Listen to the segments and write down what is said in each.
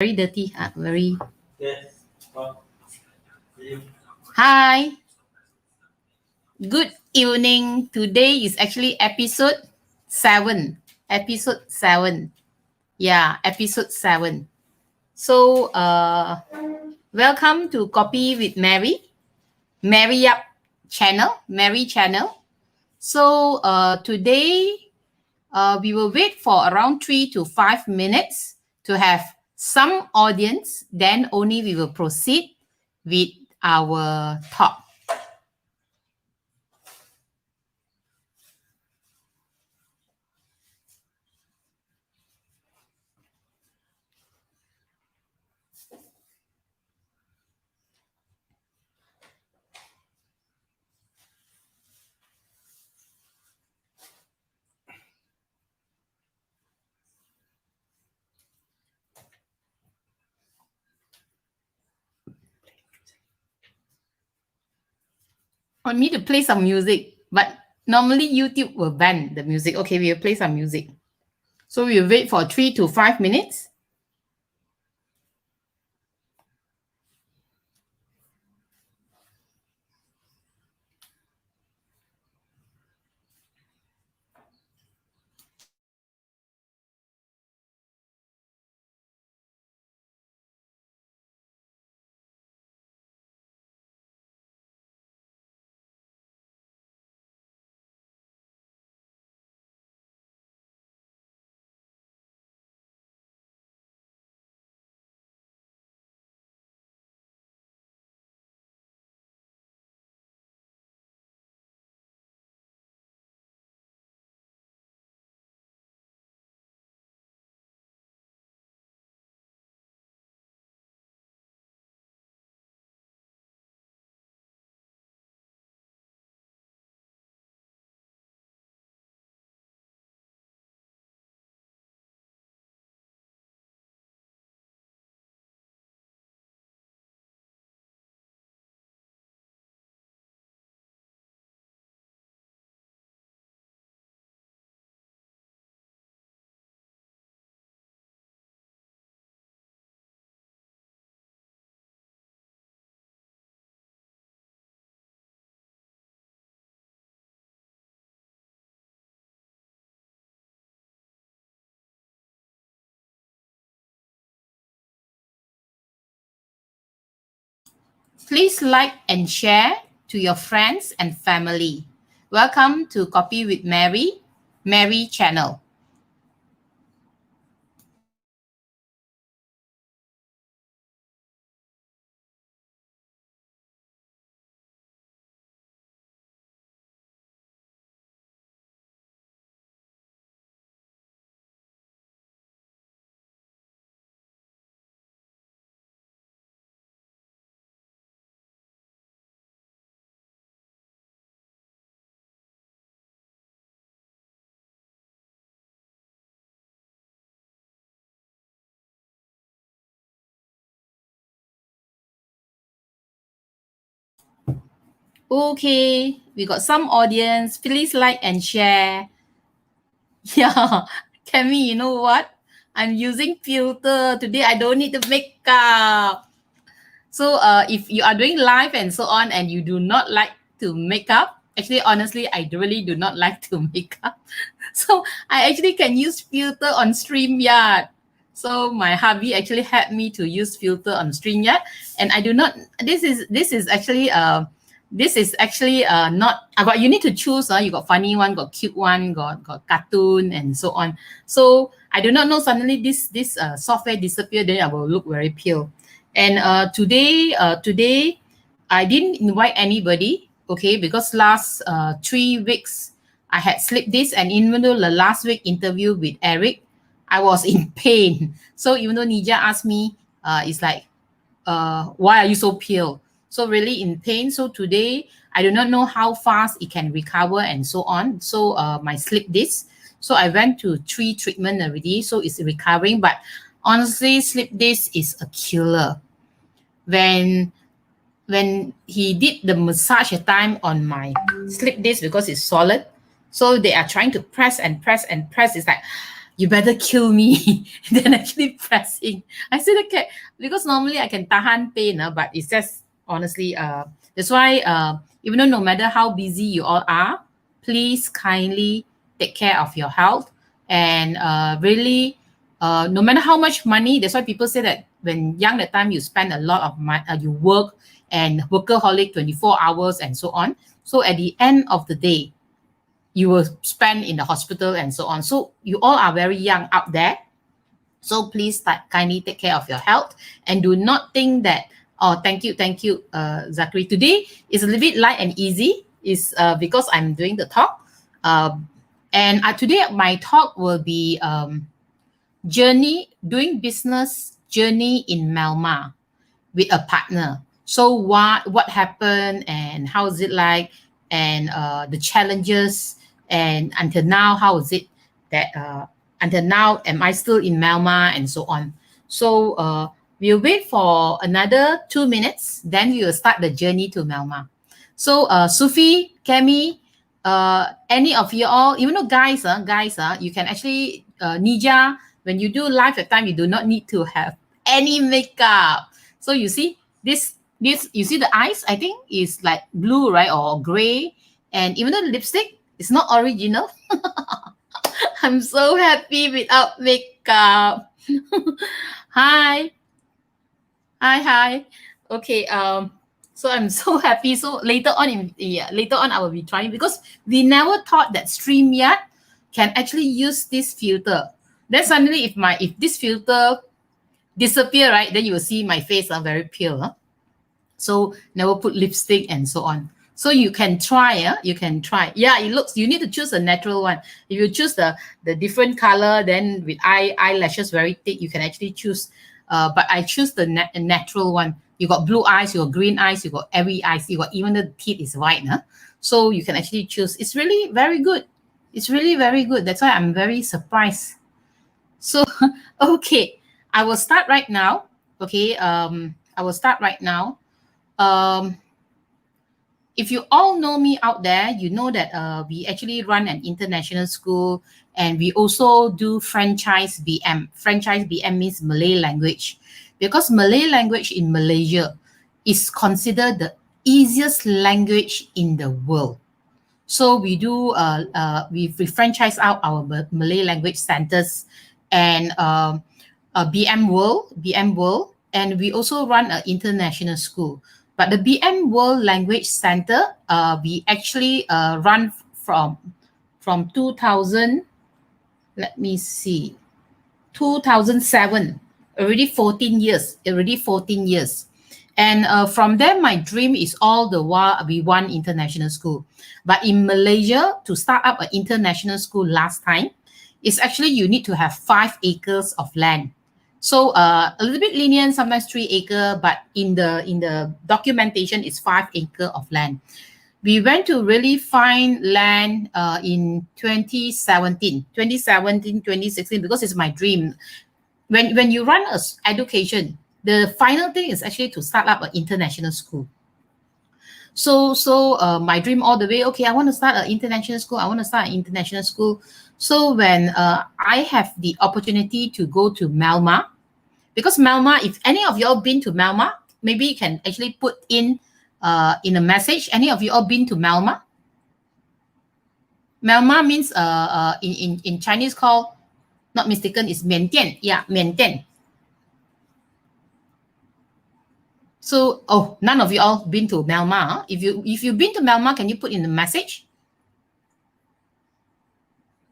Very dirty. Very. Yes. Hi. Good evening. Today is actually episode 7. Episode 7. Yeah, episode 7. So, welcome to Copy with Mary. Mary Yap channel. Mary channel. So, today we will wait for around 3 to 5 minutes to have some audience. Then only we will proceed with our talk. I need to play some music, but normally YouTube will ban the music. Okay, we will play some music. So we will wait for 3 to 5 minutes. Please like and share to your friends and family. Welcome to Copy with Mary, Mary channel. Okay, we got some audience. Please like and share. Yeah, Kemi, you know what? I'm using filter today. I don't need to make up. So if you are doing live and so on and you do not like to make up, actually, honestly, I really do not like to make up. So I actually can use filter on StreamYard. So my hubby actually helped me to use filter on StreamYard, and I do not. This is actually not. But you need to choose. You got funny one, got cute one, got cartoon, and so on. So I do not know. Suddenly this software disappeared. Then I will look very pale. And today, I didn't invite anybody, okay, because last 3 weeks I had sleep this, and even though the last week interview with Eric, I was in pain. So even though Nija asked me, it's like, why are you so pale? So really in pain. So today I do not know how fast it can recover and so on. So my sleep this. So I went to 3 treatment already. So it's recovering. But honestly, sleep this is a killer. When he did the massage time on my slip disc because it's solid, so they are trying to press and press and press. It's like you better kill me than actually pressing. I said, okay, because normally I can tahan pain, but it's just honestly, that's why even though no matter how busy you all are, please kindly take care of your health and really, no matter how much money, that's why people say that when young that time you spend a lot of money, you work and workaholic 24 hours and so on. So at the end of the day, you will spend in the hospital and so on. So you all are very young out there. So please kindly take care of your health and do not think that, oh, thank you, Zachary. Today is a little bit light and easy. Is because I'm doing the talk. And today my talk will be doing business journey in Myanmar with a partner. So what happened and how is it like, and the challenges, and until now, how is it that until now am I still in Myanmar and so on. So we'll wait for another 2 minutes, then we will start the journey to Myanmar. So Sufi, Kemi, any of you all, even though guys, you can actually Nija, when you do live at time, you do not need to have any makeup. So you see this you see the eyes, I think is like blue, right, or gray, and even though the lipstick is not original. I'm so happy without makeup. Hi. Okay, so I'm so happy. So later on I will be trying, because we never thought that StreamYard can actually use this filter. Then suddenly if this filter disappear, right, then you will see my face very pale. So never put lipstick and so on. So you can try, you can try. Yeah, it looks, you need to choose a natural one. If you choose the different color, then with eyelashes very thick, you can actually choose. But I choose the natural one. You got blue eyes, you got green eyes, you got every eyes, you got even the teeth is white. So you can actually choose. It's really very good. It's really very good. That's why I'm very surprised. So, okay, I will start right now. Okay, I will start right now. If you all know me out there, you know that we actually run an international school, and we also do franchise BM. Franchise BM means Malay language, because Malay language in Malaysia is considered the easiest language in the world. So we do we franchise out our Malay language centers, and BM World, and we also run an international school. But the BM World Language Center, we actually run from 2000. Let me see, 2007. Already 14 years. And from there, my dream is all the while we want international school. But in Malaysia, to start up an international school last time, it's actually you need to have 5 acres of land. So a little bit lenient, sometimes 3 acre, but in the documentation, it's 5 acre of land. We went to really find land in 2016, because it's my dream. When you run a education, the final thing is actually to start up an international school. So my dream all the way, okay, I want to start an international school. So when I have the opportunity to go to Myanmar, because Myanmar, if any of you all been to Myanmar, maybe you can actually put in a message. Any of you all been to Myanmar? Myanmar means in Chinese called, not mistaken, is Miandian. Yeah, Miandian. So, none of you all been to Myanmar. If you've been to Myanmar, can you put in the message?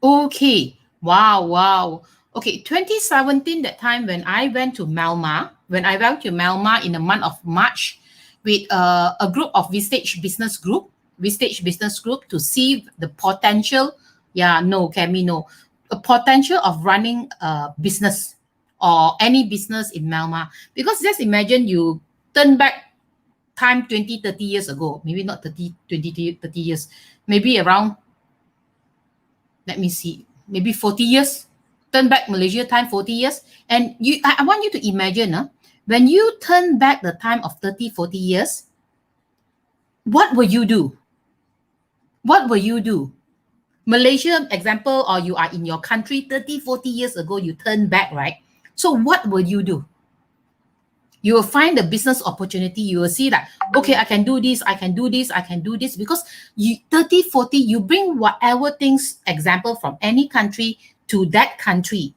Okay. Wow. Okay, 2017, that time when I went to Myanmar, in the month of March with a group of Vistage Business Group to see the potential. Yeah, no, Kemi, no. A potential of running a business or any business in Myanmar. Because just imagine you turn back time 20, 30 years ago, maybe not 30 years, maybe around, let me see, maybe 40 years, turn back Malaysia time 40 years. And I want you to imagine, when you turn back the time of 30, 40 years, what will you do? Malaysia example, or you are in your country 30, 40 years ago, you turn back, right? So what will you do? You will find the business opportunity. You will see that, okay, I can do this, I can do this, I can do this, because you 30, 40, you bring whatever things, example, from any country to that country.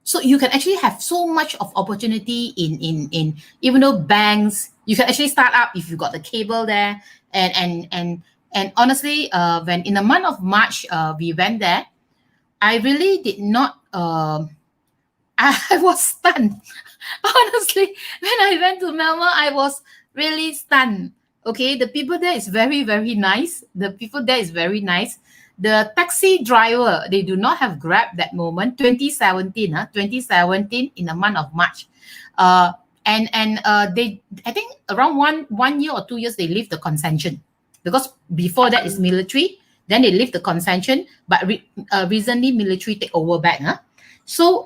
So you can actually have so much of opportunity in even though banks, you can actually start up if you got the cable there. And honestly, when in the month of March, we went there, I really did not, I was stunned. Honestly, when I went to Myanmar, I was really stunned. Okay, the people there is very, very nice. The people there is very nice. The taxi driver, they do not have Grab that moment. 2017, 2017 in the month of March. They, I think around one year or 2 years, they leave the concession, because before that is military. Then they leave the concession, but recently military take over back. So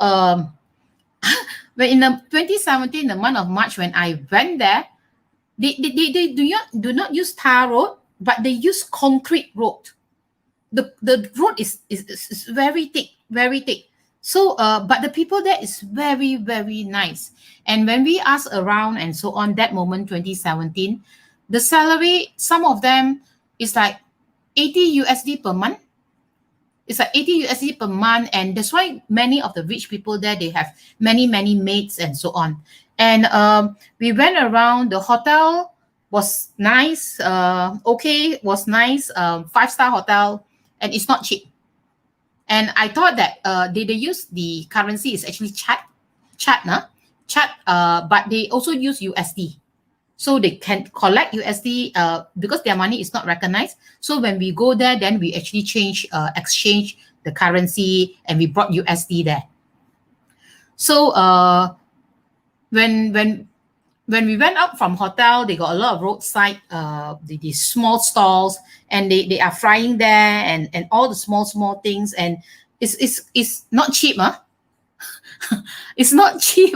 when in the 2017, the month of March, when I went there, they do not use tar road, but they use concrete road. The road is very thick, very thick. So but the people there is very, very nice. And when we ask around and so on, that moment 2017, the salary, some of them is like 80 USD per month. It's like 80 USD per month, and that's why many of the rich people there, they have many maids and so on. And we went around. The hotel was nice, okay, was nice, 5-star hotel, and it's not cheap. And I thought that they use the currency is actually chat, but they also use USD. So they can collect USD because their money is not recognized. So when we go there, then we actually exchange the currency, and we brought USD there. So when we went up from hotel, they got a lot of roadside the small stalls, and they are frying there, and all the small things, and it's not cheap, It's not cheap.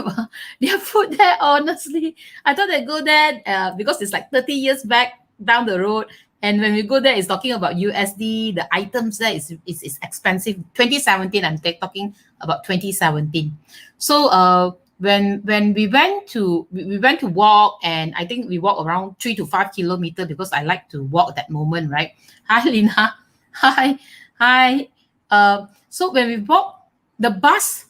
Their food there, honestly, I thought I'd go there because it's like 30 years back down the road. And when we go there, it's talking about USD. The items there is expensive. 2017, I'm talking about 2017. So when we went to walk, and I think we walked around 3 to 5 kilometers, because I like to walk at that moment, right? Hi, Lina. Hi. So when we walk, the bus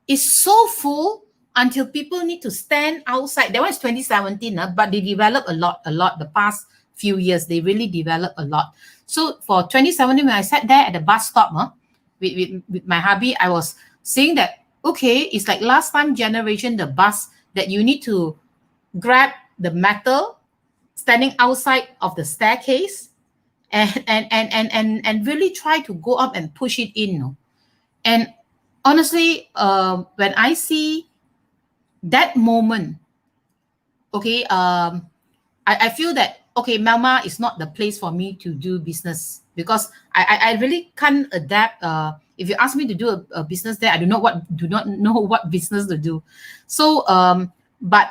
is so full until people need to stand outside. That was 2017, but they developed a lot. The past few years, they really developed a lot. So for 2017, when I sat there at the bus stop with my hubby, I was saying that, okay, it's like last time generation, the bus, that you need to grab the metal standing outside of the staircase and really try to go up and push it in. And honestly, when I see that moment, okay, I feel that, okay, Myanmar is not the place for me to do business, because I really can't adapt. If you ask me to do a business there, I do not know what business to do. So, but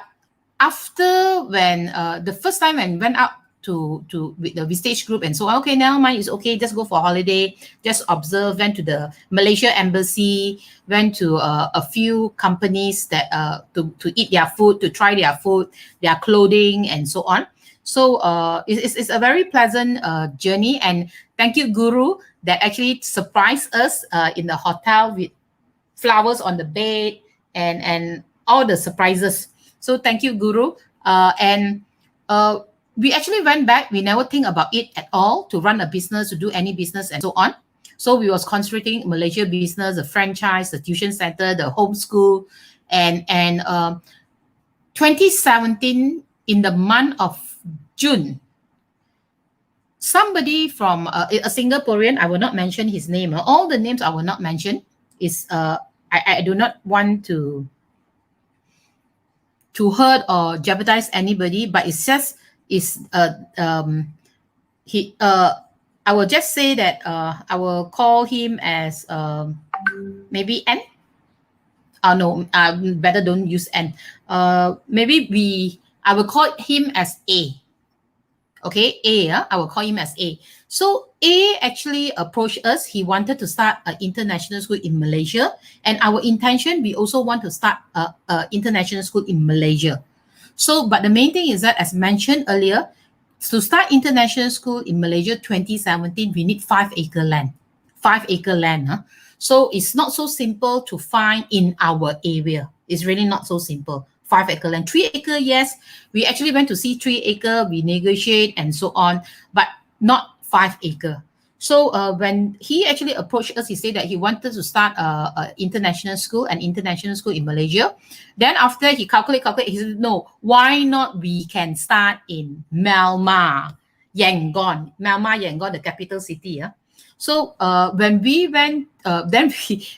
after when the first time when went up to with the Vistage group and so on, okay, now mine is okay, just go for holiday, just observe, went to the Malaysia embassy, went to a few companies that to eat their food, to try their food, their clothing and so on. So it's a very pleasant journey, and thank you, Guru, that actually surprised us in the hotel with flowers on the bed and all the surprises. So thank you, Guru. We actually went back. We never think about it at all, to run a business, to do any business and so on. So we was concentrating Malaysia business, the franchise, the tuition center, the homeschool, and 2017 in the month of June, somebody from a Singaporean, I will not mention his name. All the names I will not mention. Is I do not want to hurt or jeopardize anybody, but it's just I will just say that I will call him as maybe N. No, better don't use N. Maybe I will call him as A. Okay, A, I will call him as A. So A actually approached us. He wanted to start an international school in Malaysia. And our intention, we also want to start a international school in Malaysia. So, but the main thing is that, as mentioned earlier, to start international school in Malaysia 2017, we need 5-acre land. 5-acre land. Huh? So it's not so simple to find in our area. It's really not so simple. 5-acre land. 3-acre, yes. We actually went to see 3-acre, we negotiate and so on, but not 5-acre. So when he actually approached us, he said that he wanted to start an international school in Malaysia. Then after he calculate, he said, no, why not we can start in Myanmar, Yangon, the capital city. So when we went, then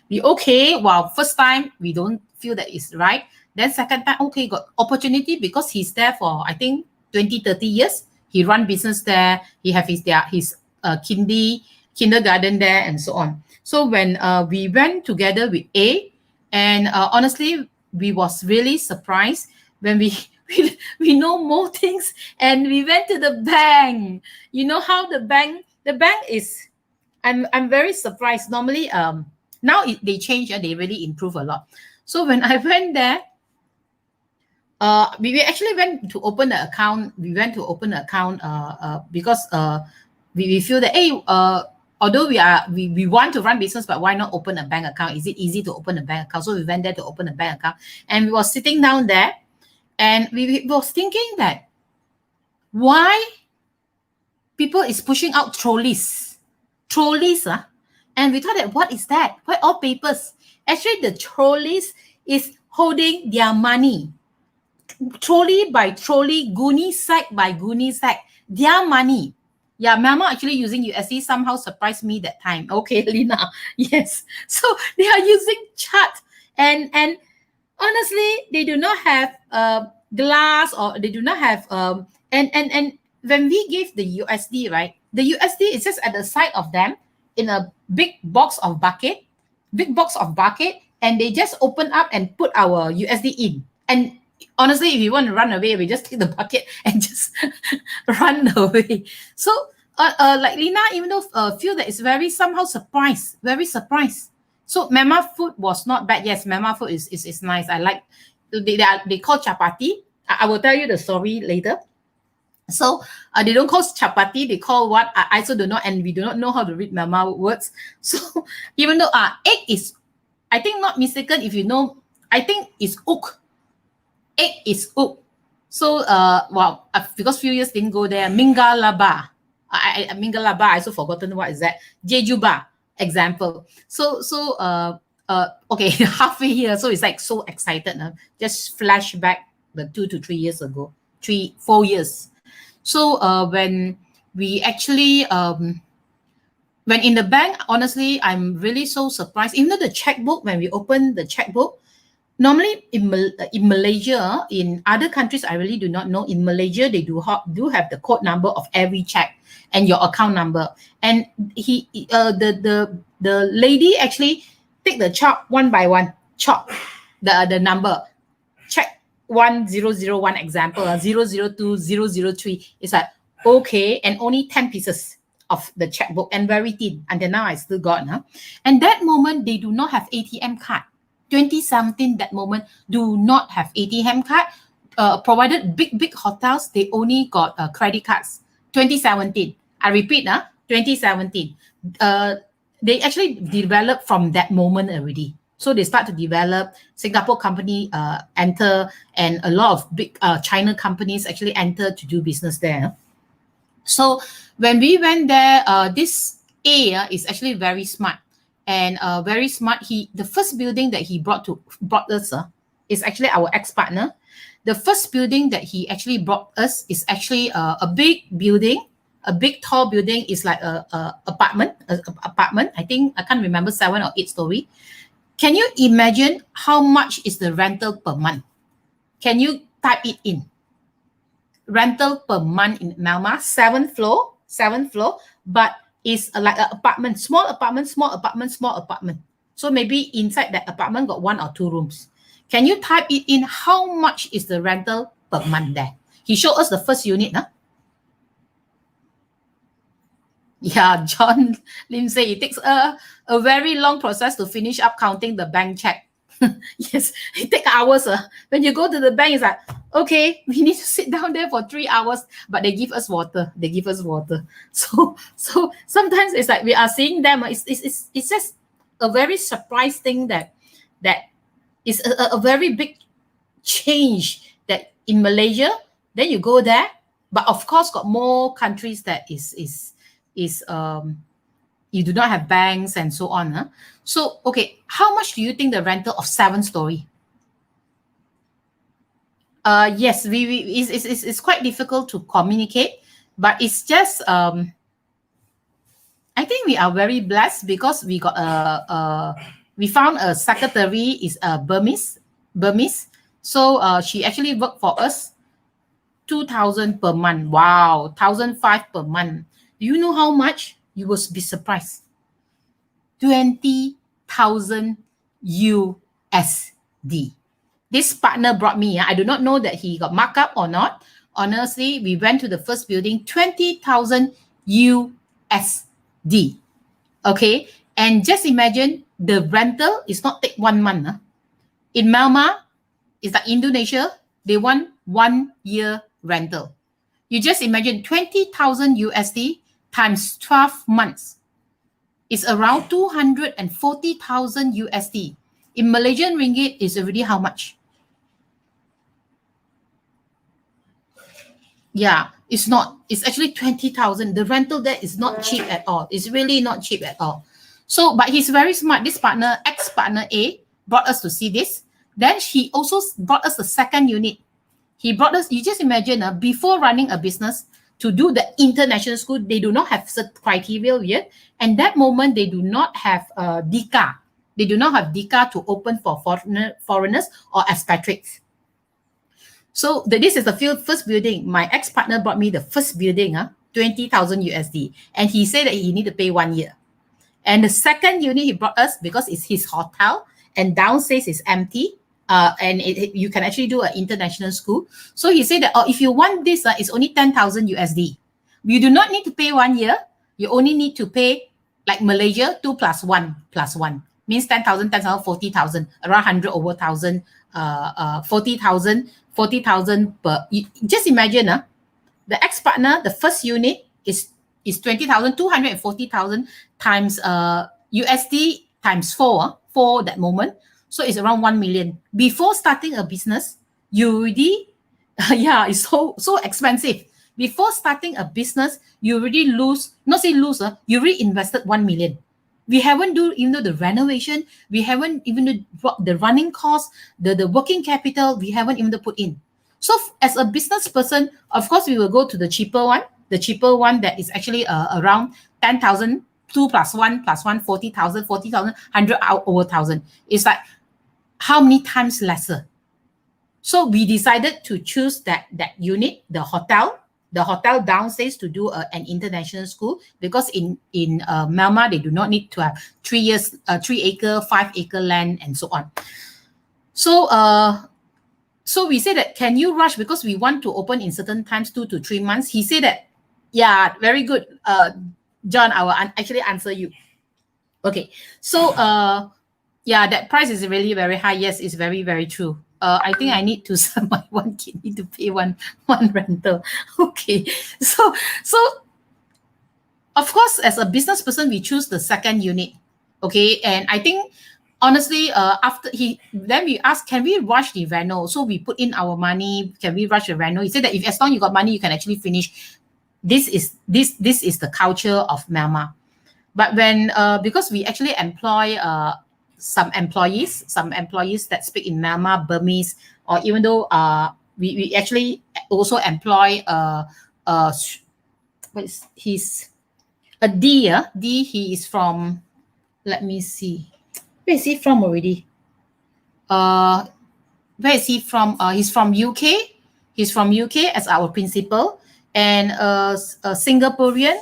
we okay. Well, first time we don't feel that it's right. Then second time, okay, got opportunity because he's there for I think 20, 30 years. He run business there. He have his kindergarten there and so on. So when we went together with A, and honestly, we was really surprised when we know more things, and we went to the bank. You know how the bank is. I'm very surprised. Normally, now they change and they really improve a lot. So when I went there, we actually went to open the account. We went to open the account because we feel that, hey, although we want to run business, but why not open a bank account? Is it easy to open a bank account? So we went there to open a bank account, and we were sitting down there, and we was thinking that why people is pushing out trolleys, and we thought that what is that? Why all papers? Actually, the trolleys is holding their money. Trolley by trolley, goonie sack by goonie sack, their money. Yeah, Myanmar actually using USD somehow surprised me that time. Okay, Lina. Yes. So they are using chart, and honestly, they do not have glass, or they do not have and when we give the USD, right? The USD is just at the side of them in a big box of bucket, and they just open up and put our USD in. And honestly, if you want to run away, we just take the bucket and just run away. So, like Lina, even though feel that it's somehow surprised, very surprised. So Myanmar food was not bad. Yes, Myanmar food is nice. I like. They call chapati. I will tell you the story later. So they don't call chapati, they call what? I also don't know, and we do not know how to read Myanmar words. So even though egg is, I think not mistaken, if you know, I think it's uk. Egg is uk. So because few years didn't go there, Mingalaba. Mingalaba, I also forgotten what is that. Jejuba, example. So okay, halfway here, so it's like so excited. Just flashback the 2 to 3 years ago, 4 years. So when we actually when in the bank, honestly, I'm really so surprised. Even though the checkbook, when we open the checkbook, normally in Malaysia, in other countries, I really do not know. In Malaysia, they do have the code number of every check and your account number. And the lady actually take the chop one by one, chop the number, check 1001 example, 002, 003. It's like, okay, and only 10 pieces of the checkbook and very thin. Until now, I still got. And that moment, they do not have ATM card. 2017, that moment, do not have ATM card. Provided big hotels, they only got credit cards. 2017. I repeat, 2017. They actually developed from that moment already. So they start to develop. Singapore company enter, and a lot of big China companies actually enter to do business there. So when we went there, this A is actually very smart. And very smart. The first building that he brought us is actually our ex-partner. The first building that he actually brought us is actually a big building, a big tall building. Is like a apartment. I think I can't remember 7 or 8 story. Can you imagine how much is the rental per month? Can you type it in? Rental per month in Myanmar, 7th floor, but it's like an apartment, small apartment. So maybe inside that apartment got 1 or 2 rooms. Can you type it in? How much is the rental per month there? He showed us the first unit. Yeah, John Lim say it takes a very long process to finish up counting the bank check. Yes, it takes hours. When you go to the bank, it's like, okay, we need to sit down there for 3 hours, but they give us water. They give us water. So sometimes it's like we are seeing them. It's just a very surprise thing that is a very big change that in Malaysia, then you go there, but of course got more countries that is you do not have banks and so on. Huh? So okay, how much do you think the rental of 7-story? Yes, it's quite difficult to communicate, but it's just I think we are very blessed because we got we found a secretary is a Burmese. So she actually worked for us 2,000 per month. Wow, 1,005 per month. Do you know how much? You will be surprised. 20,000 USD. This partner brought me. I do not know that he got markup or not. Honestly, we went to the first building, 20,000 USD. Okay, and just imagine the rental is not take 1 month. Huh? In Myanmar, it's like Indonesia, they want 1 year rental. You just imagine 20,000 USD times 12 months is around 240,000 USD. In Malaysian ringgit, is already how much? Yeah, it's not. It's actually 20,000. The rental there is not cheap at all. It's really not cheap at all. So, but he's very smart. This partner, ex-partner A, brought us to see this. Then he also brought us the second unit. He brought us, you just imagine, before running a business, to do the international school, they do not have certain criteria yet. And that moment, they do not have DICA. They do not have DICA to open for foreigners or expatriates. So this is the first building. My ex-partner brought me the first building, 20,000 USD. And he said that he need to pay 1 year. And the second unit he brought us, because it's his hotel, and downstairs is empty, and you can actually do an international school. So he said that, oh, if you want this, it's only 10,000 USD. You do not need to pay 1 year. You only need to pay, like Malaysia, 2 plus 1 plus 1. Means 10,000, 10,000, 40,000, around 100 over 1,000, 40,000 per. Just imagine, the ex-partner, the first unit is 20,000, 240,000 times USD times 4 that moment. So it's around 1 million. Before starting a business, you already, yeah, it's so expensive. Before starting a business, you already lose, not say lose, you already invested 1 million. We haven't do even the renovation, we haven't even the running costs, the working capital, we haven't even put in. So as a business person, of course, we will go to the cheaper one that is actually around 10,000, 2 plus 1 plus 1, 40,000, 100 over 1,000. It's like how many times lesser? So we decided to choose that unit, the hotel downstairs to do an international school, because in Myanmar, they do not need to have 3 years, 3 acre, 5 acre land and so on. So we said that, can you rush, because we want to open in certain times, 2 to 3 months. He said that, yeah, very good. John, I will actually answer you. Okay, so yeah, that price is really very high. Yes, it's very, very true. I think I need to sell my one kid, need to pay one rental. Okay, so of course, as a business person, we choose the second unit. Okay, and I think honestly, after then we asked, can we rush the reno? So we put in our money. Can we rush the reno? He said that if as long as you got money, you can actually finish. This is the culture of Myanmar. But when because we actually employ some employees that speak in Myanmar Burmese, or even though we actually also employ what is he's a D, D, he is from, let me see, where is he from already? Where is he from? He's from UK. He's from UK as our principal, and a Singaporean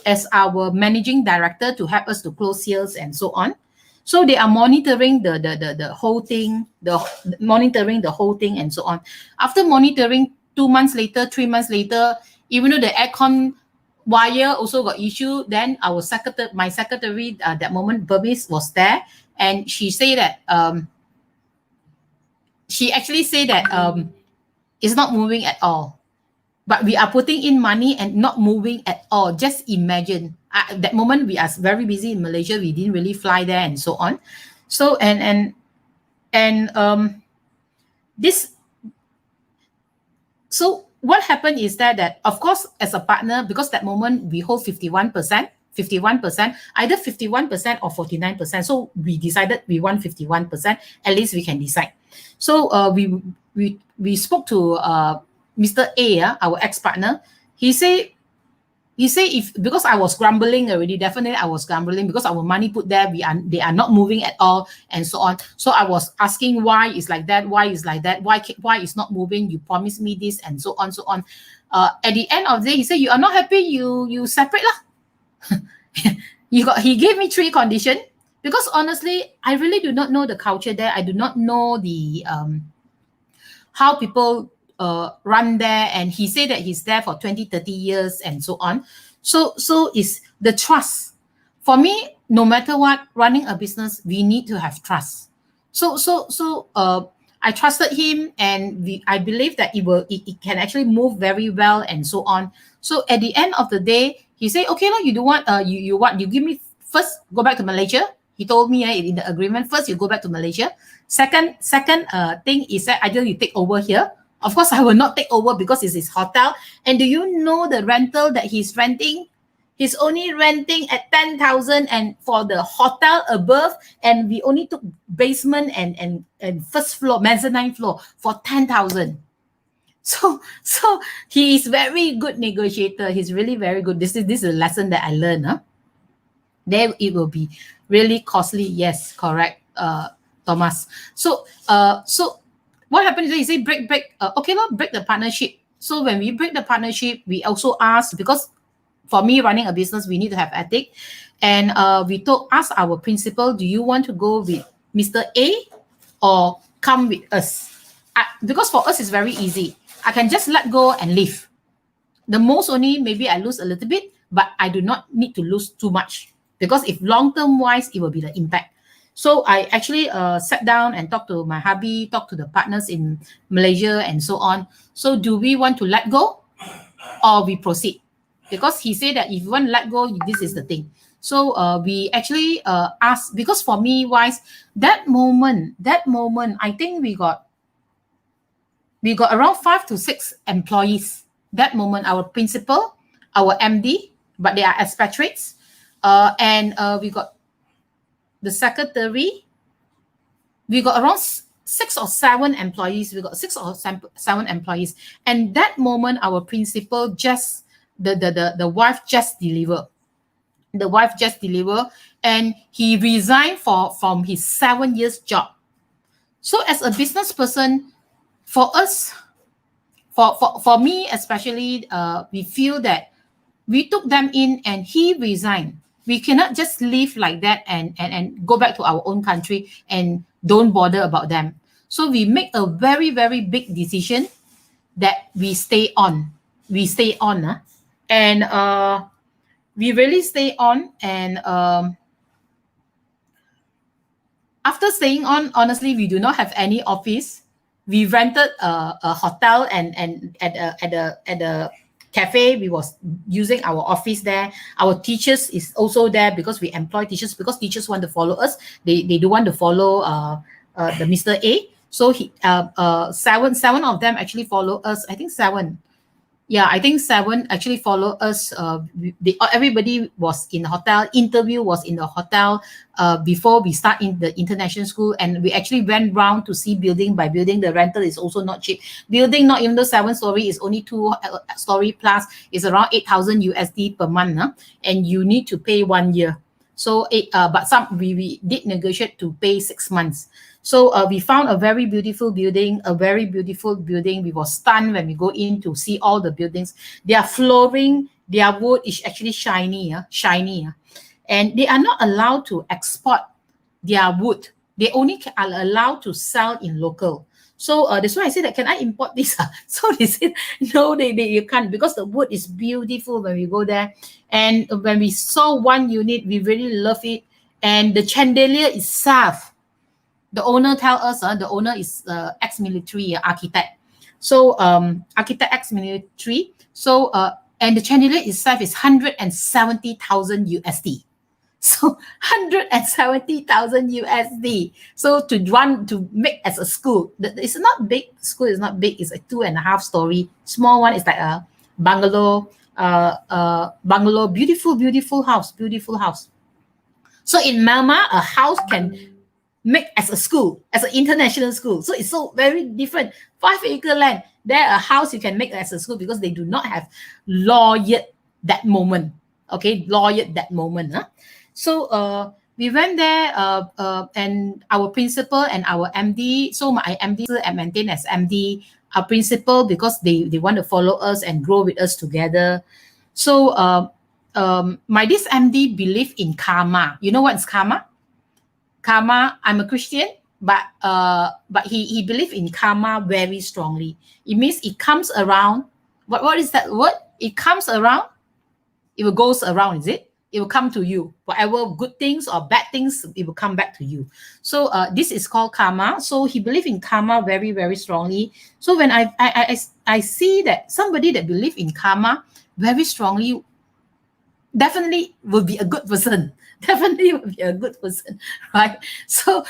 as our managing director to help us to close sales and so on. So they are monitoring the whole thing, monitoring the whole thing and so on. After monitoring 2 months later, 3 months later, even though the aircon wire also got issue. Then our secretary, my secretary, that moment, Burmese, was there, and she say that she actually say that it's not moving at all. But we are putting in money and not moving at all. Just imagine. At that moment, we are very busy in Malaysia. We didn't really fly there and so on. So this. So what happened is that of course, as a partner, because that moment we hold 51%, either 51% or 49%. So we decided we want 51%. At least we can decide. So we spoke to Mr. A, our ex-partner. He say if, because I was grumbling already, definitely I was grumbling because our money put there, they are not moving at all and so on. So I was asking why it's like that, why is like that, why it's not moving, you promised me this and so on, so on. At the end of the day, he said, you are not happy, you separate lah. He gave me 3 conditions, because honestly, I really do not know the culture there. I do not know the how people run there, and he said that he's there for 20-30 years and so on. So is the trust. For me, no matter what, running a business, we need to have trust. So I trusted him, and I believe that it can actually move very well and so on. So at the end of the day, he said, okay, no, you do what you give me first, go back to Malaysia. He told me in the agreement, first you go back to Malaysia. Second thing is that either you take over here. Of course, I will not take over because it's his hotel. And do you know the rental that he's renting? He's only renting at 10,000, and for the hotel above, and we only took basement and first floor, mezzanine floor for 10,000. So he is very good negotiator. He's really very good. This is a lesson that I learned. Then it will be really costly. Yes, correct, Thomas. So what happened is he say break. Okay, not break the partnership. So when we break the partnership, we also ask, because for me running a business, we need to have ethic, and we ask our principal, do you want to go with Mr. A or come with us? Because for us it's very easy. I can just let go and leave. The most only maybe I lose a little bit, but I do not need to lose too much, because if long-term wise, it will be the impact. So I actually sat down and talked to my hubby, talked to the partners in Malaysia and so on. So do we want to let go or we proceed? Because he said that if you want to let go, this is the thing. So we actually asked, because for me wise, that moment, I think we got around 5 to 6 employees. That moment, our principal, our MD, but they are expatriates, and we got the secretary. We got around 6 or 7 employees. And that moment, our principal just the wife just delivered. The wife just delivered, and he resigned from his 7 years job. So as a business person, for us, for me especially, we feel that we took them in and he resigned. We cannot just leave like that and go back to our own country and don't bother about them. So we make a very, very big decision that we stay on. And we really stay on. And after staying on, honestly, we do not have any office. We rented a hotel, and at a cafe, we was using our office there. Our teachers is also there, because we employ teachers, because teachers want to follow us. They do want to follow the Mr. A. So seven of them actually follow us. I think 7. Yeah, I think 7 actually follow us. Everybody was in the hotel. Interview was in the hotel before we start in the international school, and we actually went round to see building by building. The rental is also not cheap. Building, not even though 7-story, is only 2-story plus, is around 8,000 USD per month, and you need to pay 1 year. So but we did negotiate to pay 6 months. So we found a very beautiful building, We were stunned when we go in to see all the buildings. Their flooring, their wood is actually shiny. And they are not allowed to export their wood. They only are allowed to sell in local. So that's why I said that, can I import this? So they said, no, they you can't, because the wood is beautiful when we go there. And when we saw one unit, we really love it. And the chandelier itself, the owner tell us, the owner is ex-military architect. So architect ex-military. So and the chandelier itself is 170,000 USD. So 170,000 USD. So to make as a school, it's not big. School is not big. It's a 2.5 story. Small one is like a bungalow. Bungalow. Beautiful house. Beautiful house. So in Myanmar, a house can make as a school, as an international school. So it's so very different. 5-acre land. There, a house you can make as a school because they do not have law yet that moment. Okay, law yet that moment. Huh? So we went there, and our principal and our MD. So my MD and maintain as MD, our principal, because they want to follow us and grow with us together. So my this MD believe in karma. You know what's karma? Karma. I'm a Christian, but he believe in karma very strongly. It means it comes around. What is that word? It comes around. It will goes around. Is it? It will come to you. Whatever good things or bad things, it will come back to you. So this is called karma. So he believe in karma very, very strongly. So when I see that somebody that believe in karma very strongly, definitely will be a good person. Definitely will be a good person, right? So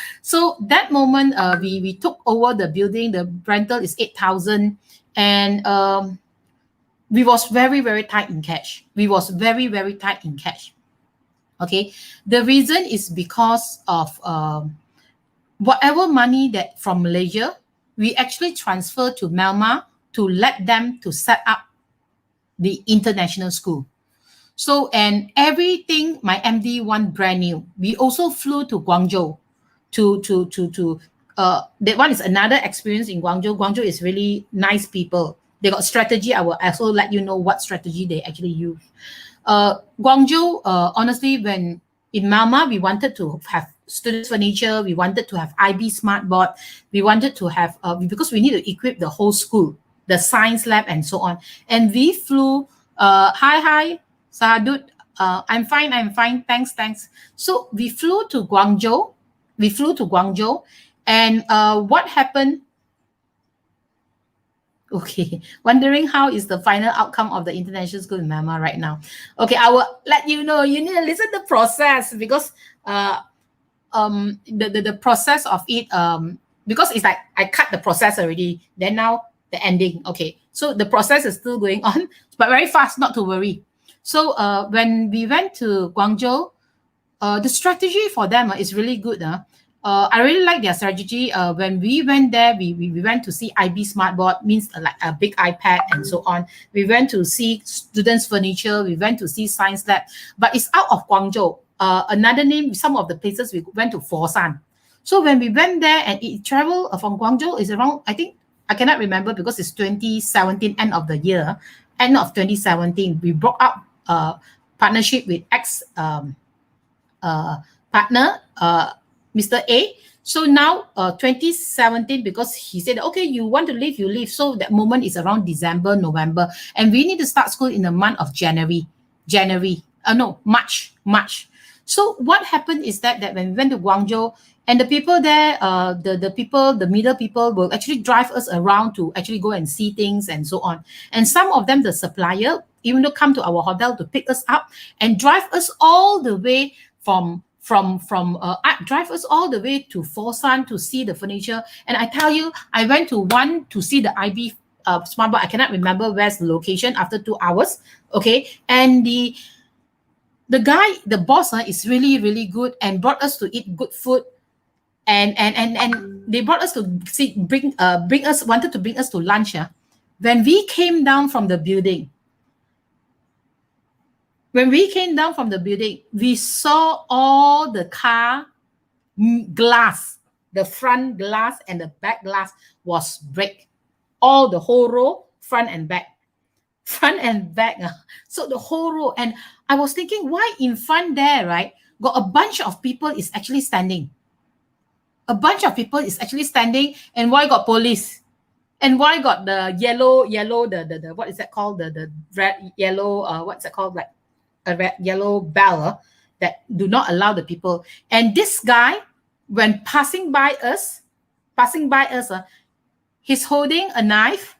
that moment, we took over the building. The rental is 8,000, and we was very, very tight in cash. We was very, very tight in cash. Okay, the reason is because of whatever money that from Malaysia, we actually transfer to Myanmar to let them to set up the international school. So, and everything my MD want brand new. We also flew to Guangzhou to that one is another experience in Guangzhou. Guangzhou is really nice people. They got strategy. I will also let you know what strategy they actually use. Guangzhou, honestly, when in Myanmar, we wanted to have students furniture. We wanted to have IB smart board. We wanted to have, because we need to equip the whole school, the science lab and so on. And we flew, hi, Sahadut, I'm fine. Thanks. So we flew to Guangzhou. And what happened? Okay, wondering how is the final outcome of the international school in Myanmar right now. Okay, I will let you know. You need to listen to the process, because the process of it, because it's like I cut the process already, then now the ending. Okay, so the process is still going on, but very fast, not to worry. So when we went to Guangzhou, the strategy for them is really good. I really like their strategy. When we went there, we went to see IB Smartboard, means like a big iPad and so on. We went to see students' furniture. We went to see science lab, but it's out of Guangzhou. Another name, some of the places we went to Foshan. So when we went there and it traveled from Guangzhou is around, I think, I cannot remember because it's 2017, end of the year, end of 2017. We brought up partnership with partner, Mr. A. So now 2017, because he said, okay, you want to leave, you leave. So that moment is around December, November. And we need to start school in the month of March. So what happened is that when we went to Guangzhou, and the people there, the middle people will actually drive us around to actually go and see things and so on. And some of them, the supplier, even though come to our hotel to pick us up and drive us all the way drive us all the way to Foshan to see the furniture. And I tell you, I went to one to see the IB Smartboard. I cannot remember where's the location after 2 hours. Okay, and the guy, the boss, is really, really good and brought us to eat good food. And they brought us to wanted to bring us to lunch. When we came down from the building, we saw all the car glass, the front glass and the back glass was break. All the whole row, front and back. So the whole row. And I was thinking, why in front there, right, got a bunch of people is actually standing. a bunch of people is actually standing, and why got police? And why got the yellow, the what is that called? The red, yellow, what's that called? Like a red, yellow bell that do not allow the people. And this guy, when passing by us, he's holding a knife,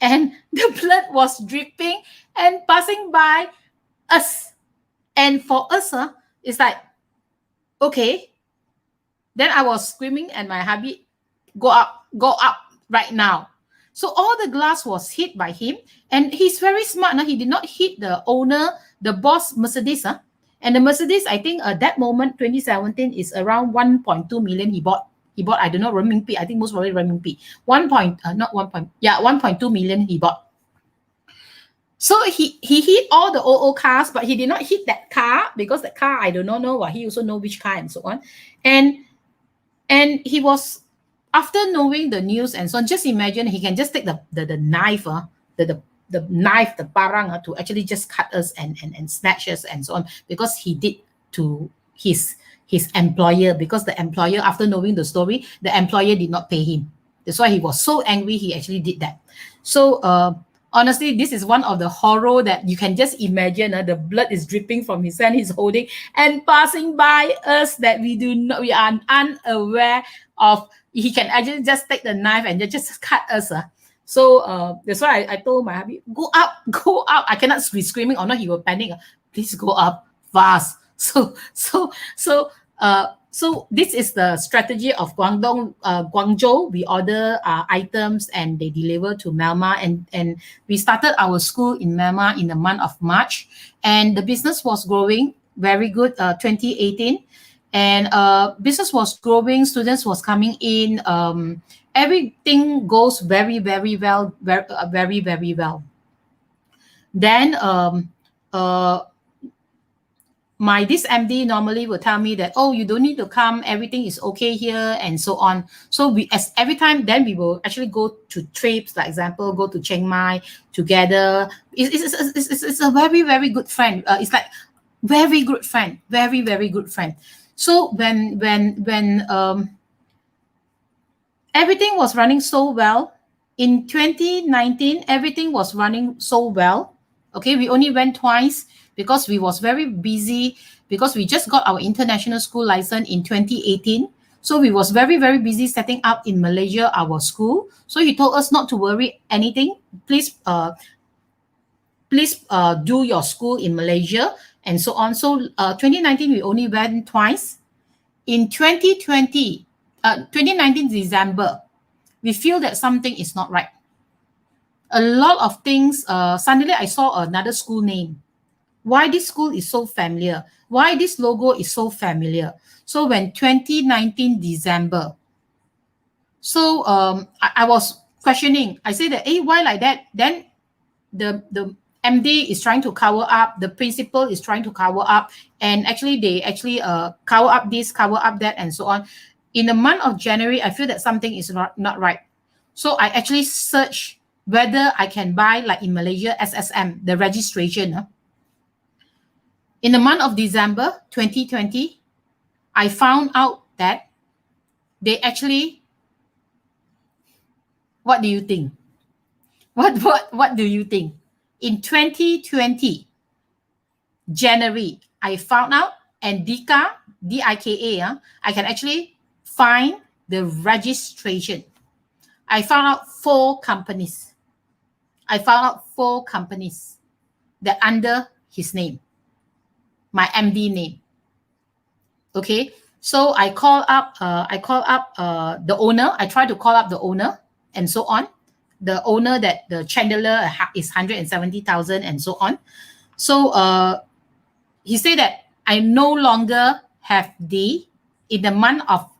and the blood was dripping and passing by us. And for us, it's like, okay. Then I was screaming, and my hubby, go up right now. So all the glass was hit by him, and he's very smart. He did not hit the owner, the boss, Mercedes. And the Mercedes, I think that moment, 2017, is around 1.2 million he bought. I don't know, renminbi. I think most probably renminbi. 1.2 million he bought. So he hit all the OO cars, but he did not hit that car, because that car, I do not know. He also know which car and so on. And he was, after knowing the news and so on, just imagine he can just take the knife, the knife, the parang, to actually just cut us and snatch us and so on, because he did to his employer, because the employer, after knowing the story, the employer did not pay him. That's why he was so angry, he actually did that. So honestly, this is one of the horror that you can just imagine. The blood is dripping from his hand he's holding and passing by us, that we are unaware of. He can actually just take the knife and just cut us. So that's why I told my hubby, go up. I cannot be screaming, or not he will panic. Please go up fast. So this is the strategy of Guangzhou. We order items and they deliver to Myanmar, and we started our school in Myanmar in the month of March, and the business was growing very good. 2018, and business was growing, students was coming in, everything goes very, very well, very, very well. Then this MD normally will tell me that, oh, you don't need to come, everything is okay here, and so on. So every time, then we will actually go to trips, like example, go to Chiang Mai together. It's a very, very good friend. It's like very good friend, very, very good friend. So when everything was running so well, in 2019, everything was running so well. Okay, we only went twice, because we was very busy, because we just got our international school license in 2018. So we was very, very busy setting up in Malaysia our school. So he told us not to worry anything. Please do your school in Malaysia and so on. So 2019, we only went twice. In 2019 December, we feel that something is not right. A lot of things, suddenly I saw another school name. Why this school is so familiar? Why this logo is so familiar? So when 2019 December, so I was questioning. I said that, hey, why like that? Then the MD is trying to cover up, the principal is trying to cover up, and actually they cover up this, cover up that, and so on. In the month of January, I feel that something is not right. So I actually searched whether I can buy, like in Malaysia, SSM, the registration. In the month of December 2020, I found out that they actually, what do you think? What do you think? In 2020, January, I found out, and DIKA, DIKA, I can actually find the registration. I found out 4 companies. That under his name, my MD name. Okay, so I call up the owner. I try to call up the owner and so on. The owner that the chandelier is 170,000 and so on. So he said that I no longer have in the month of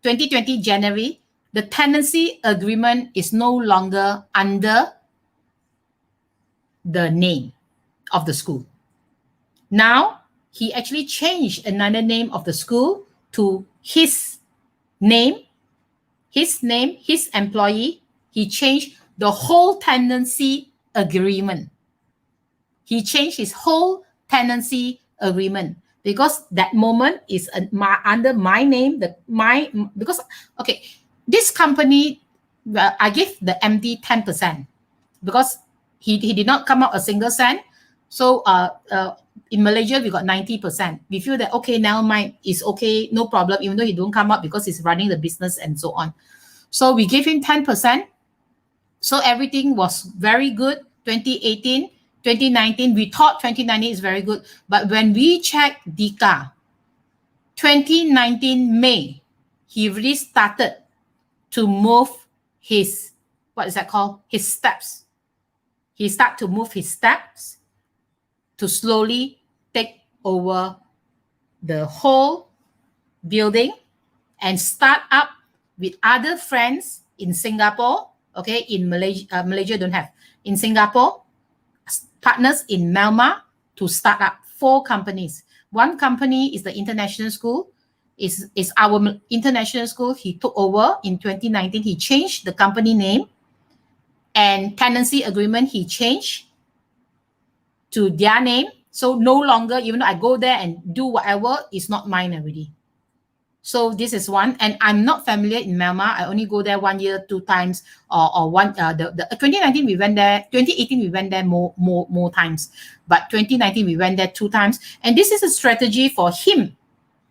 2020 January, the tenancy agreement is no longer under the name of the school. Now, he actually changed another name of the school to his name, his employee. He changed the whole tenancy agreement. He changed his whole tenancy agreement, because that moment is under my name, because, okay, this company, I give the MD 10% because he did not come out a single cent. So in Malaysia, we got 90%. We feel that, okay, now mine is okay, no problem, even though he don't come up because he's running the business and so on. So we gave him 10%. So everything was very good. 2018, 2019, we thought 2019 is very good. But when we checked Dika, 2019 May, he really started to move his, what is that called? His steps. He started to move his steps to slowly take over the whole building and start up with other friends in Singapore. Okay, in Malaysia, Malaysia don't have. In Singapore, partners in Myanmar to start up 4 companies. One company is the international school, is our international school. He took over in 2019. He changed the company name and tenancy agreement. He changed to their name. So no longer, even though I go there and do whatever, it's not mine already. So this is one, and I'm not familiar in Myanmar. I only go there 1 year, 2 times, or one. The 2019 we went there. 2018 we went there more times, but 2019 we went there 2 times. And this is a strategy for him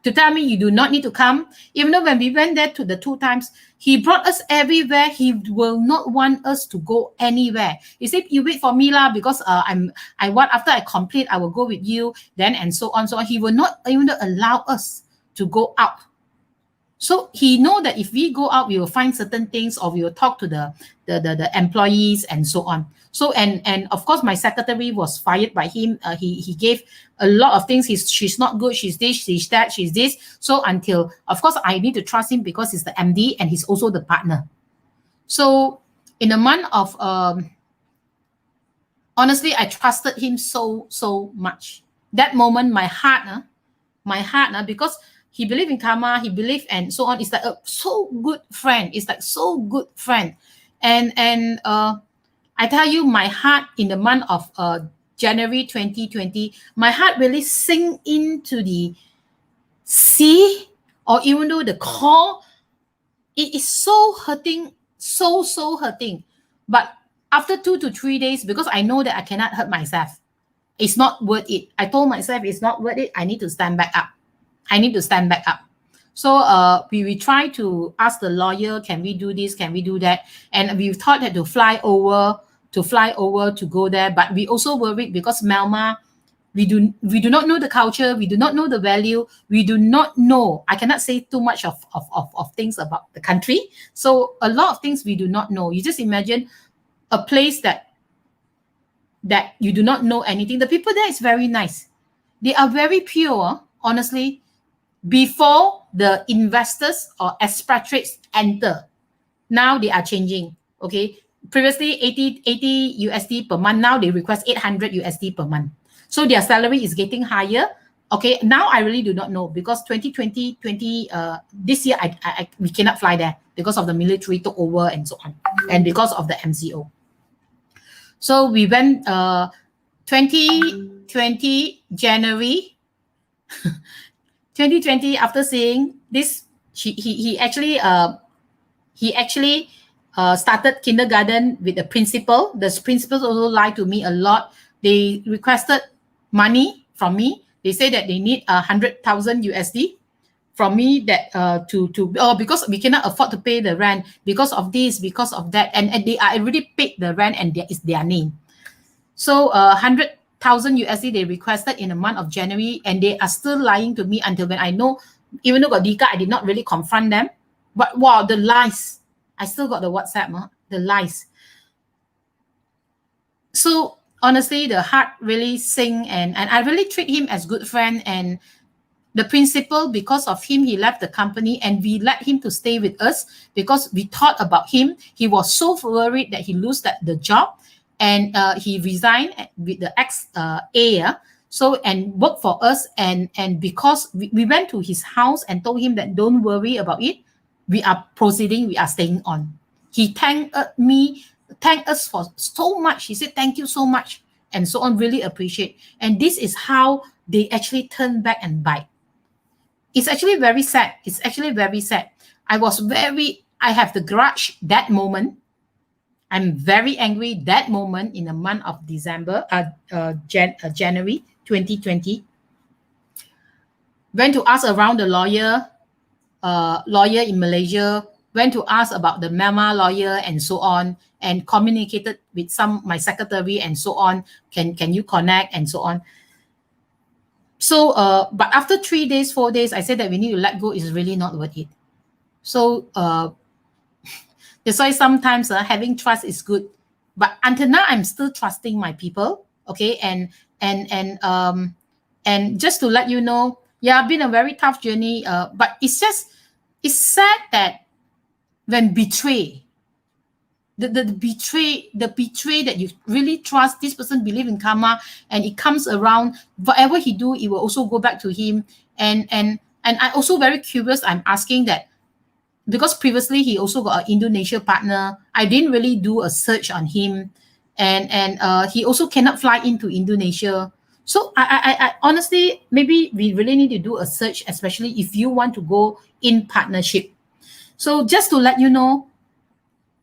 to tell me you do not need to come. Even though when we went there to the 2 times, he brought us everywhere. He will not want us to go anywhere. He said, "You wait for me lah, because I want after I complete, I will go with you." Then and so on, so on. He will not even allow us to go out. So he know that if we go out, we will find certain things, or we will talk to the employees and so on. So and of course, my secretary was fired by him. He gave a lot of things. She's not good. She's this. She's that. She's this. So until, of course, I need to trust him because he's the MD and he's also the partner. So in a month of honestly, I trusted him so much. That moment, my heart, because he believed in karma, he believed and so on. It's like a so good friend. It's like so good friend. And I tell you, my heart in the month of January 2020, my heart really sink into the sea, or even though the core, it is so hurting, so hurting. But after 2 to 3 days, because I know that I cannot hurt myself, it's not worth it. I told myself it's not worth it. I need to stand back up. I need to stand back up. So we try to ask the lawyer, can we do this? Can we do that? And we thought that to fly over to go there. But we also worried because Myanmar, we do not know the culture. We do not know the value. We do not know. I cannot say too much of things about the country. So a lot of things we do not know. You just imagine a place that you do not know anything. The people there is very nice. They are very pure, honestly. Before the investors or expatriates enter, now they are changing. Okay, previously 80 USD per month. Now they request 800 USD per month. So their salary is getting higher. Okay, now I really do not know because 2020 this year we cannot fly there because of the military took over and so on, and because of the MCO. So we went 2020 January. 2020, after seeing this, he actually started kindergarten with the principal. The principals also lied to me a lot. They requested money from me. They say that they need 100,000 USD from me, that because we cannot afford to pay the rent because of this, because of that, and they are already paid the rent and there is their name. So 100,000 USD they requested in the month of January, and they are still lying to me until when I know, even though got Dika, I did not really confront them. But wow, the lies. I still got the WhatsApp, the lies. So honestly, the heart really sink, and I really treat him as good friend. And the principal, because of him, he left the company, and we let him to stay with us because we thought about him. He was so worried that he lose the job. And he resigned with the ex-A, so and worked for us. And because we went to his house and told him that don't worry about it, we are proceeding, we are staying on. He thanked us for so much. He said thank you so much and so on. Really appreciate. And this is how they actually turn back and bite. It's actually very sad. It's actually very sad. I have the grudge that moment. I'm very angry that moment in the month of January 2020. Went to ask around the lawyer in Malaysia, went to ask about the Myanmar lawyer and so on, and communicated with my secretary and so on. Can you connect and so on? So, but after 3 days, 4 days, I said that we need to let go. Is really not worth it. So, that's why sometimes having trust is good. But until now, I'm still trusting my people. Okay, and just to let you know, yeah, it's been a very tough journey. But it's sad that when the betray that you really trust, this person believe in karma, and it comes around, whatever he do, it will also go back to him. And I also very curious. I'm asking that because previously he also got an Indonesia partner. I didn't really do a search on him, and he also cannot fly into Indonesia. So I honestly, maybe we really need to do a search, especially if you want to go in partnership. So just to let you know,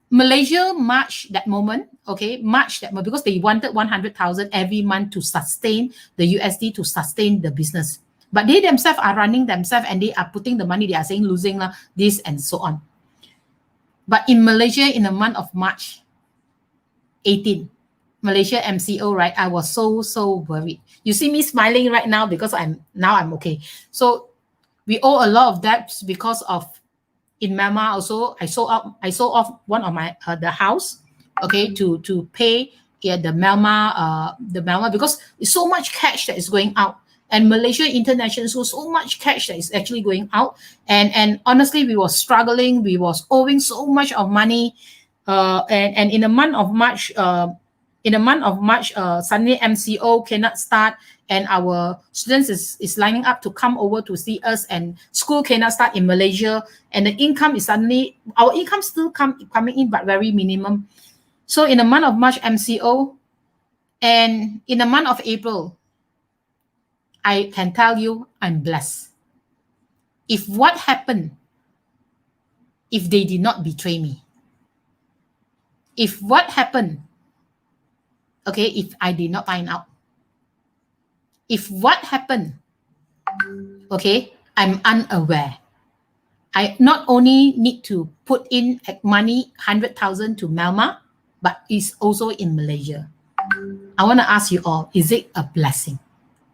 Malaysia marched that moment, because they wanted 100,000 every month to sustain the USD, to sustain the business. But they themselves are running themselves, and they are putting the money, they are saying losing this and so on. But in Malaysia, in the month of March 18, Malaysia MCO, right? I was so worried. You see me smiling right now because I'm okay. So we owe a lot of debts because of, in Myanmar also, I sold off one of my the house, okay, to pay the Myanmar because it's so much cash that is going out, and Malaysia International, so much cash that is actually going out, and honestly, we was struggling, we was owing so much of money, and in the month of March, suddenly MCO cannot start, and our students is lining up to come over to see us, and school cannot start in Malaysia, and the income is suddenly, our income still coming in, but very minimum. So in the month of March, MCO, and in the month of April, I can tell you I'm blessed. If what happened, if they did not betray me, if what happened, okay, if I did not find out, if what happened, okay, I'm unaware, I not only need to put in money, 100,000 to Myanmar, but it's also in Malaysia. I want to ask you all, is it a blessing?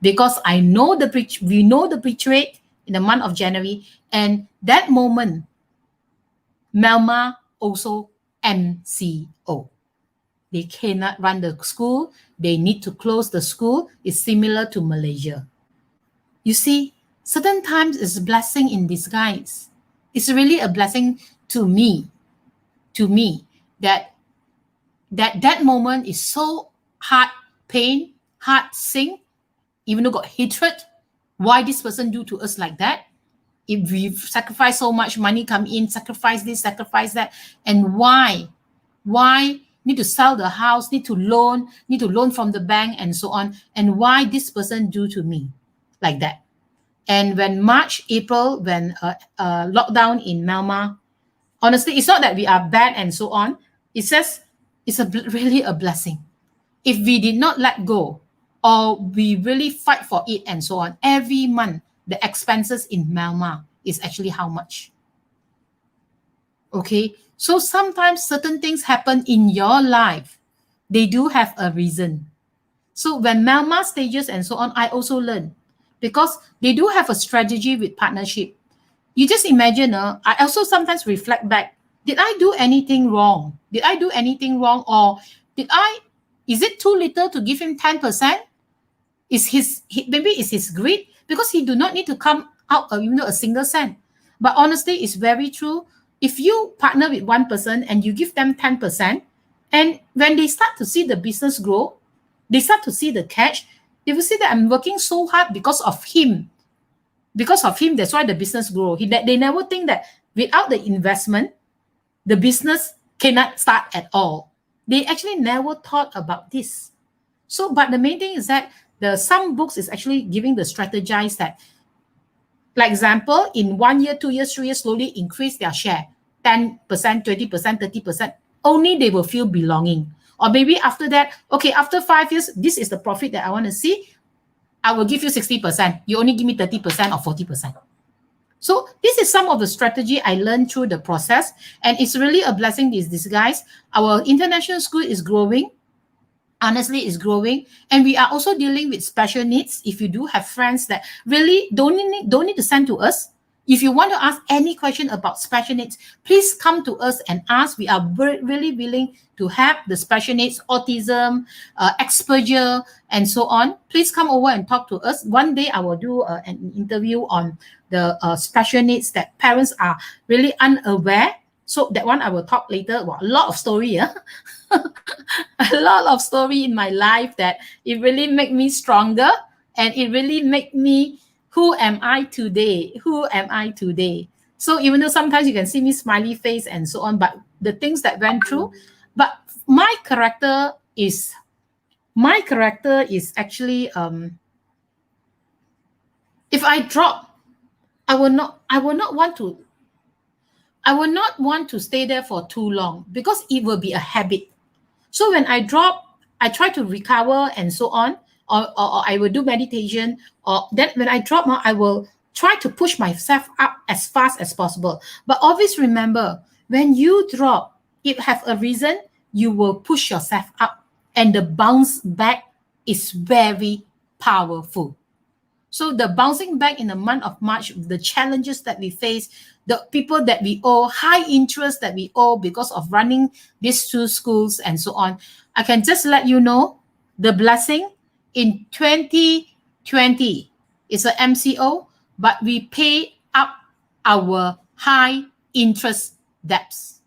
Because we know the betrayal in the month of January, and that moment, Myanmar also MCO. They cannot run the school. They need to close the school. It's similar to Malaysia. You see, certain times it's a blessing in disguise. It's really a blessing to me that moment is so hard pain, hard sing, even though got hatred. Why this person do to us like that? If we've sacrificed so much money, come in, sacrifice this, sacrifice that, and why need to sell the house, need to loan from the bank and so on, and why this person do to me like that? And when March, April, when lockdown in Myanmar, honestly, it's not that we are bad and so on. It's just, it's really a blessing. If we did not let go, or we really fight for it and so on, every month, the expenses in Myanmar is actually how much? Okay, so sometimes certain things happen in your life. They do have a reason. So when Myanmar stages and so on, I also learn, because they do have a strategy with partnership. You just imagine, I also sometimes reflect back. Did I do anything wrong? Or is it too little to give him 10%? Maybe it's his greed, because he do not need to come out a single cent. But honestly, it's very true. If you partner with one person and you give them 10%, and when they start to see the business grow, they start to see the cash, they will see that I'm working so hard because of him. Because of him, that's why the business grow. They never think that without the investment, the business cannot start at all. They actually never thought about this. So, but the main thing is that some books is actually giving the strategize that, like example, in 1 year, 2 years, 3 years, slowly increase their share, 10%, 20%, 30%, only they will feel belonging. Or maybe after that, okay, after 5 years, this is the profit that I want to see. I will give you 60%. You only give me 30% or 40%. So this is some of the strategy I learned through the process. And it's really a blessing in disguise. Our international school is growing. Honestly, is growing, and we are also dealing with special needs. If you do have friends that really don't need to send to us, if you want to ask any question about special needs, please come to us and ask. We are really willing to have the special needs, autism, exposure, and so on. Please come over and talk to us. One day I will do an interview on the special needs that parents are really unaware. So that one I will talk later. Well, a lot of story, yeah. A lot of story in my life that it really make me stronger, and it really make me, who am I today? Who am I today? So even though sometimes you can see me smiley face and so on, but the things that went through, but my character is actually if I drop, I will not want to stay there for too long, because it will be a habit. So when I drop, I try to recover and so on, or I will do meditation, or then when I drop, I will try to push myself up as fast as possible. But always remember, when you drop, it have a reason, you will push yourself up, and the bounce back is very powerful. So the bouncing back in the month of March, the challenges that we face, the people that we owe, high interest that we owe because of running these two schools and so on. I can just let you know the blessing in 2020 is an MCO, but we pay up our high interest debts.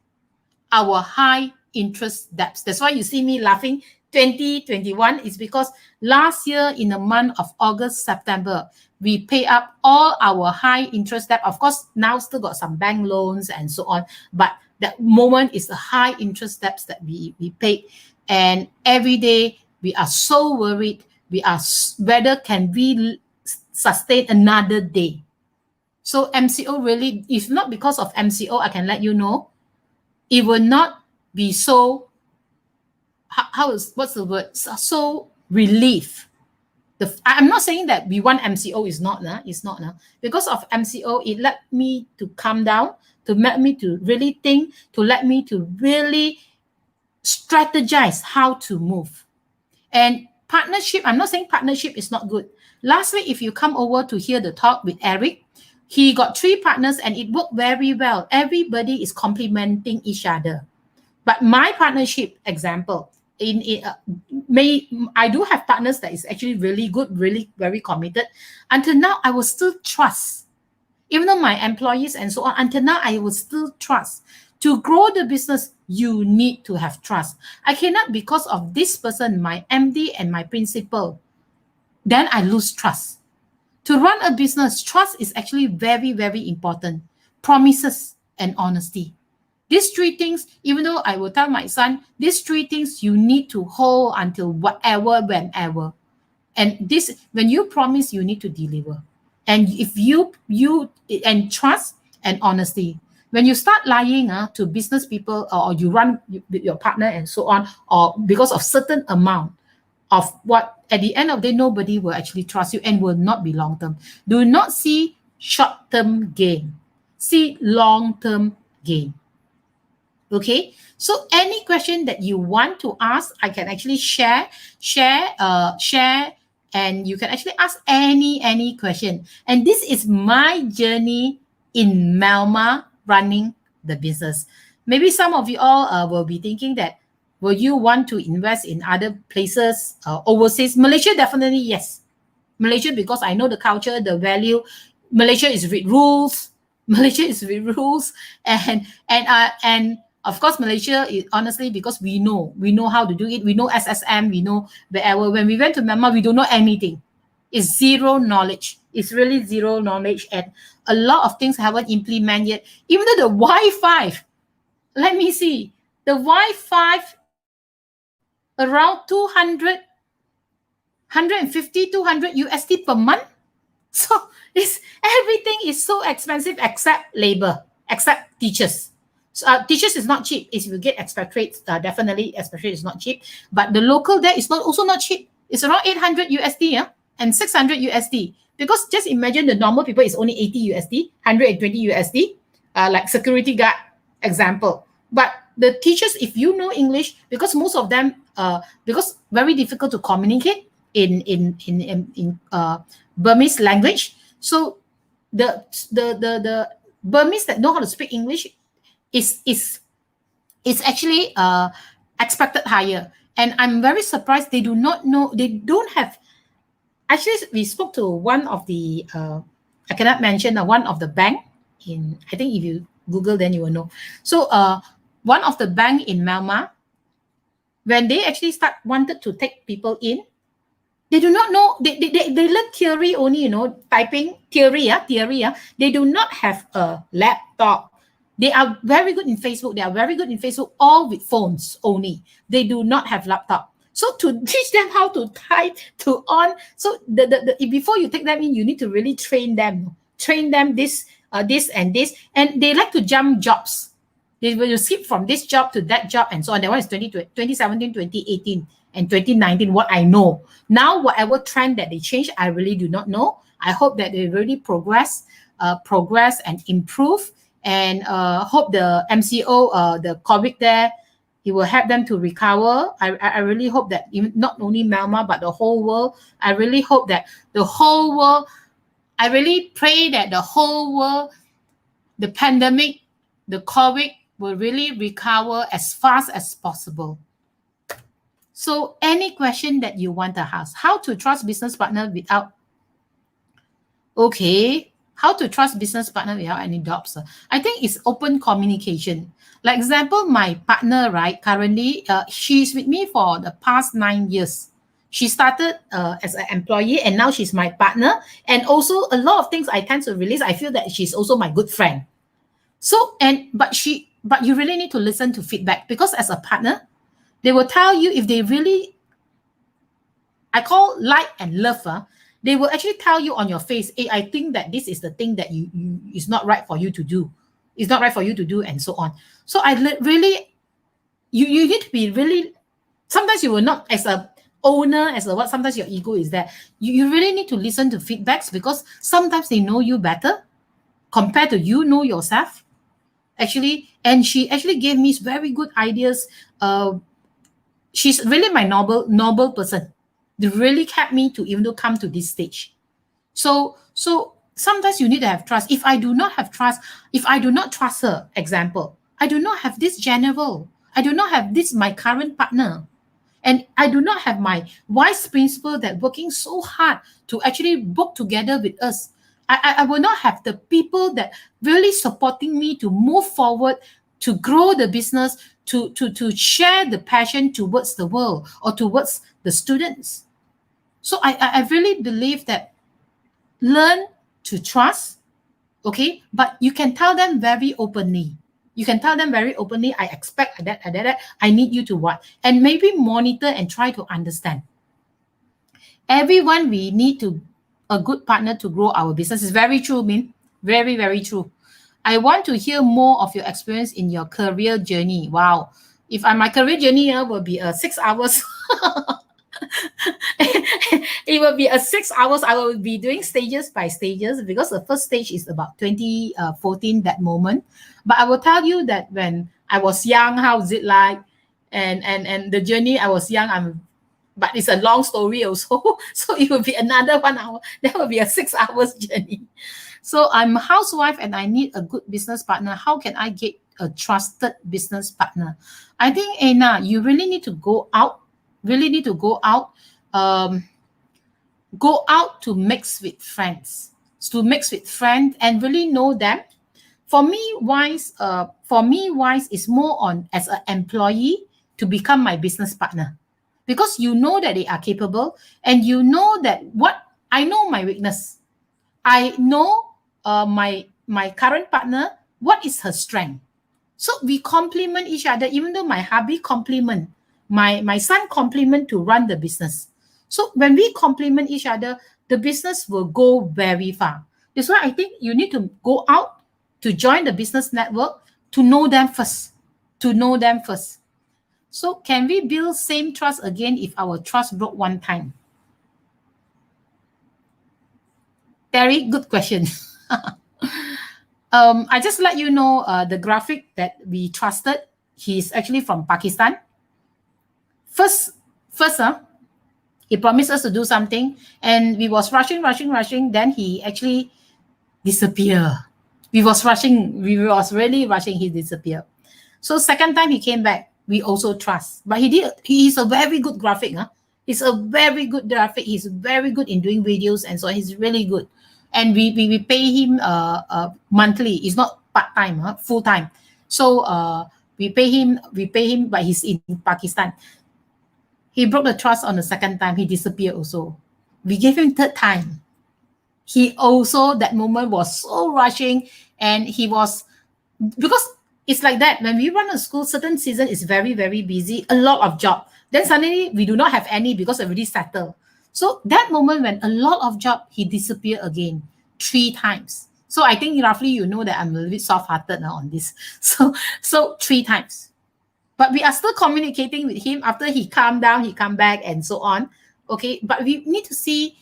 Our high interest debts. That's why you see me laughing. 2021 is because last year in the month of August, September, we pay up all our high interest debt. Of course, now still got some bank loans and so on, but that moment is the high interest debts that we paid. And every day we are so worried. We are whether can we sustain another day. So MCO really, if not because of MCO, I can let you know, it will not be so, what's the word? So relief. I'm not saying that we want MCO, is not, it's not. Because of MCO, it let me to calm down, to let me to really think, to let me to really strategize how to move. And partnership, I'm not saying partnership is not good. Last week, if you come over to hear the talk with Eric, he got 3 partners and it worked very well. Everybody is complementing each other. But my partnership example, I do have partners that is actually really good, really very committed. Until now, I will still trust. Even though my employees and so on, until now, I will still trust. To grow the business, you need to have trust. I cannot, because of this person, my MD and my principal, then I lose trust. To run a business, trust is actually very, very important. Promises and honesty. These 3 things, even though I will tell my son, these 3 things you need to hold until whatever, whenever. And this, when you promise, you need to deliver. And if you and trust and honesty. When you start lying to business people, or you run with your partner and so on, or because of certain amount of what, at the end of the day, nobody will actually trust you and will not be long-term. Do not see short-term gain. See long-term gain. Okay, so any question that you want to ask, I can actually share, and you can actually ask any question. And this is my journey in Myanmar running the business. Maybe some of you all will be thinking that, will you want to invest in other places, overseas? Malaysia, definitely yes. Malaysia, because I know the culture, the value. Malaysia is with rules. Malaysia is with rules, and of course, Malaysia is honestly, because we know how to do it. We know SSM, we know wherever. When we went to Myanmar, we don't know anything. It's zero knowledge. It's really zero knowledge, and a lot of things haven't implemented yet. Even though the Wi-Fi, let me see, the Wi-Fi around 200 150, 200 USD per month. So everything is so expensive except labor, except teachers. So, teachers is not cheap. If you get expatriates, definitely expatriate is not cheap. But the local there is also not cheap. It's around 800 USD, yeah, and 600 USD. Because just imagine the normal people is only 80 USD, 120 USD, like security guard example. But the teachers, if you know English, because most of them, because very difficult to communicate in Burmese language. So the Burmese that know how to speak English is actually expected higher. And I'm very surprised they do not know, they don't have. Actually, we spoke to one of the I cannot mention one of the bank in, I think if you Google then you will know. So one of the bank in Myanmar, when they actually wanted to take people in, they do not know, they learn theory only, you know, typing theory. They do not have a laptop. They are very good in Facebook. They are very good in Facebook, all with phones only. They do not have laptop. So to teach them how to type, to on, so before you take them in, you need to really train them this and this, and they like to jump jobs. They will skip from this job to that job and so on. That one is 2017, 2018, and 2019. What I know now, whatever trend that they change, I really do not know. I hope that they really progress and improve, and hope the MCO, the COVID there, it will help them to recover. I really hope that not only Myanmar, but the whole world. I really hope that the whole world, I really pray that the whole world, the pandemic, the COVID will really recover as fast as possible. So any question that you want to ask, how to trust business partner without, okay, how to trust business partner without any doubts? I think it's open communication. Like example, my partner, right, currently, she's with me for the past 9 years. She started as an employee and now she's my partner. And also a lot of things I tend to release. I feel that she's also my good friend. So, but you really need to listen to feedback, because as a partner, they will tell you if they really, I call like and love, they will actually tell you on your face, hey, I think that this is the thing that you is not right for you to do. It's not right for you to do, and so on. So I really, you need to be really, sometimes you will not, as a owner, as a what, sometimes your ego is there. You really need to listen to feedbacks, because sometimes they know you better compared to you know yourself. Actually, and she actually gave me very good ideas. She's really my noble person. They really kept me to even to come to this stage. So sometimes you need to have trust. If I do not have trust, if I do not trust her, example, I do not have this general, I do not have this my current partner, and I do not have my vice principal that working so hard to actually work together with us. I will not have the people that really supporting me to move forward, to grow the business, to share the passion towards the world or towards the students. So I really believe that learn to trust, okay? But you can tell them very openly. You can tell them very openly, I expect that, I need you to what? And maybe monitor and try to understand. Everyone, we need to a good partner to grow our business. Is very true, Min. Very, very true. I want to hear more of your experience in your career journey. Wow. If my career journey will be 6 hours. It will be 6 hours. I will be doing stages by stages, because the first stage is about 2014, that moment. But I will tell you that when I was young, how is it like? And the journey, I was young, but it's a long story also. So it will be another 1 hour. That will be a 6 hours journey. So I'm a housewife and I need a good business partner. How can I get a trusted business partner? I think, Anna, you really need to go out. Really need to go out. Go out to mix with friends. To mix with friends and really know them. For me, wise is more on as an employee to become my business partner. Because you know that they are capable, and you know that I know my weakness. I know my current partner, what is her strength. So we complement each other, even though my hubby complement, my son complement to run the business. So when we complement each other, the business will go very far. That's why I think you need to go out to join the business network to know them first. To know them first. So can we build same trust again if our trust broke one time? Very good question. I just let you know the graphic that we trusted. He's actually from Pakistan. First, he promised us to do something, and we was rushing. Then he actually disappeared. We was really rushing. He disappeared. So second time he came back, we also trust. But he is a very good graphic. He's a very good graphic. He's very good in doing videos, and so he's really good. And we pay him monthly. It's not part-time, full-time. So we pay him, but he's in Pakistan. He broke the trust on the second time. He disappeared also. We gave him third time. He also, that moment, was so rushing, and he was, because it's like that. When we run a school, certain season is very, very busy, a lot of job. Then suddenly we do not have any because already settled. So that moment when a lot of job, he disappeared again 3 times. So I think roughly you know that I'm a little bit soft-hearted now on this. So 3 times. But we are still communicating with him. After he calmed down, he come back and so on. Okay, but we need to see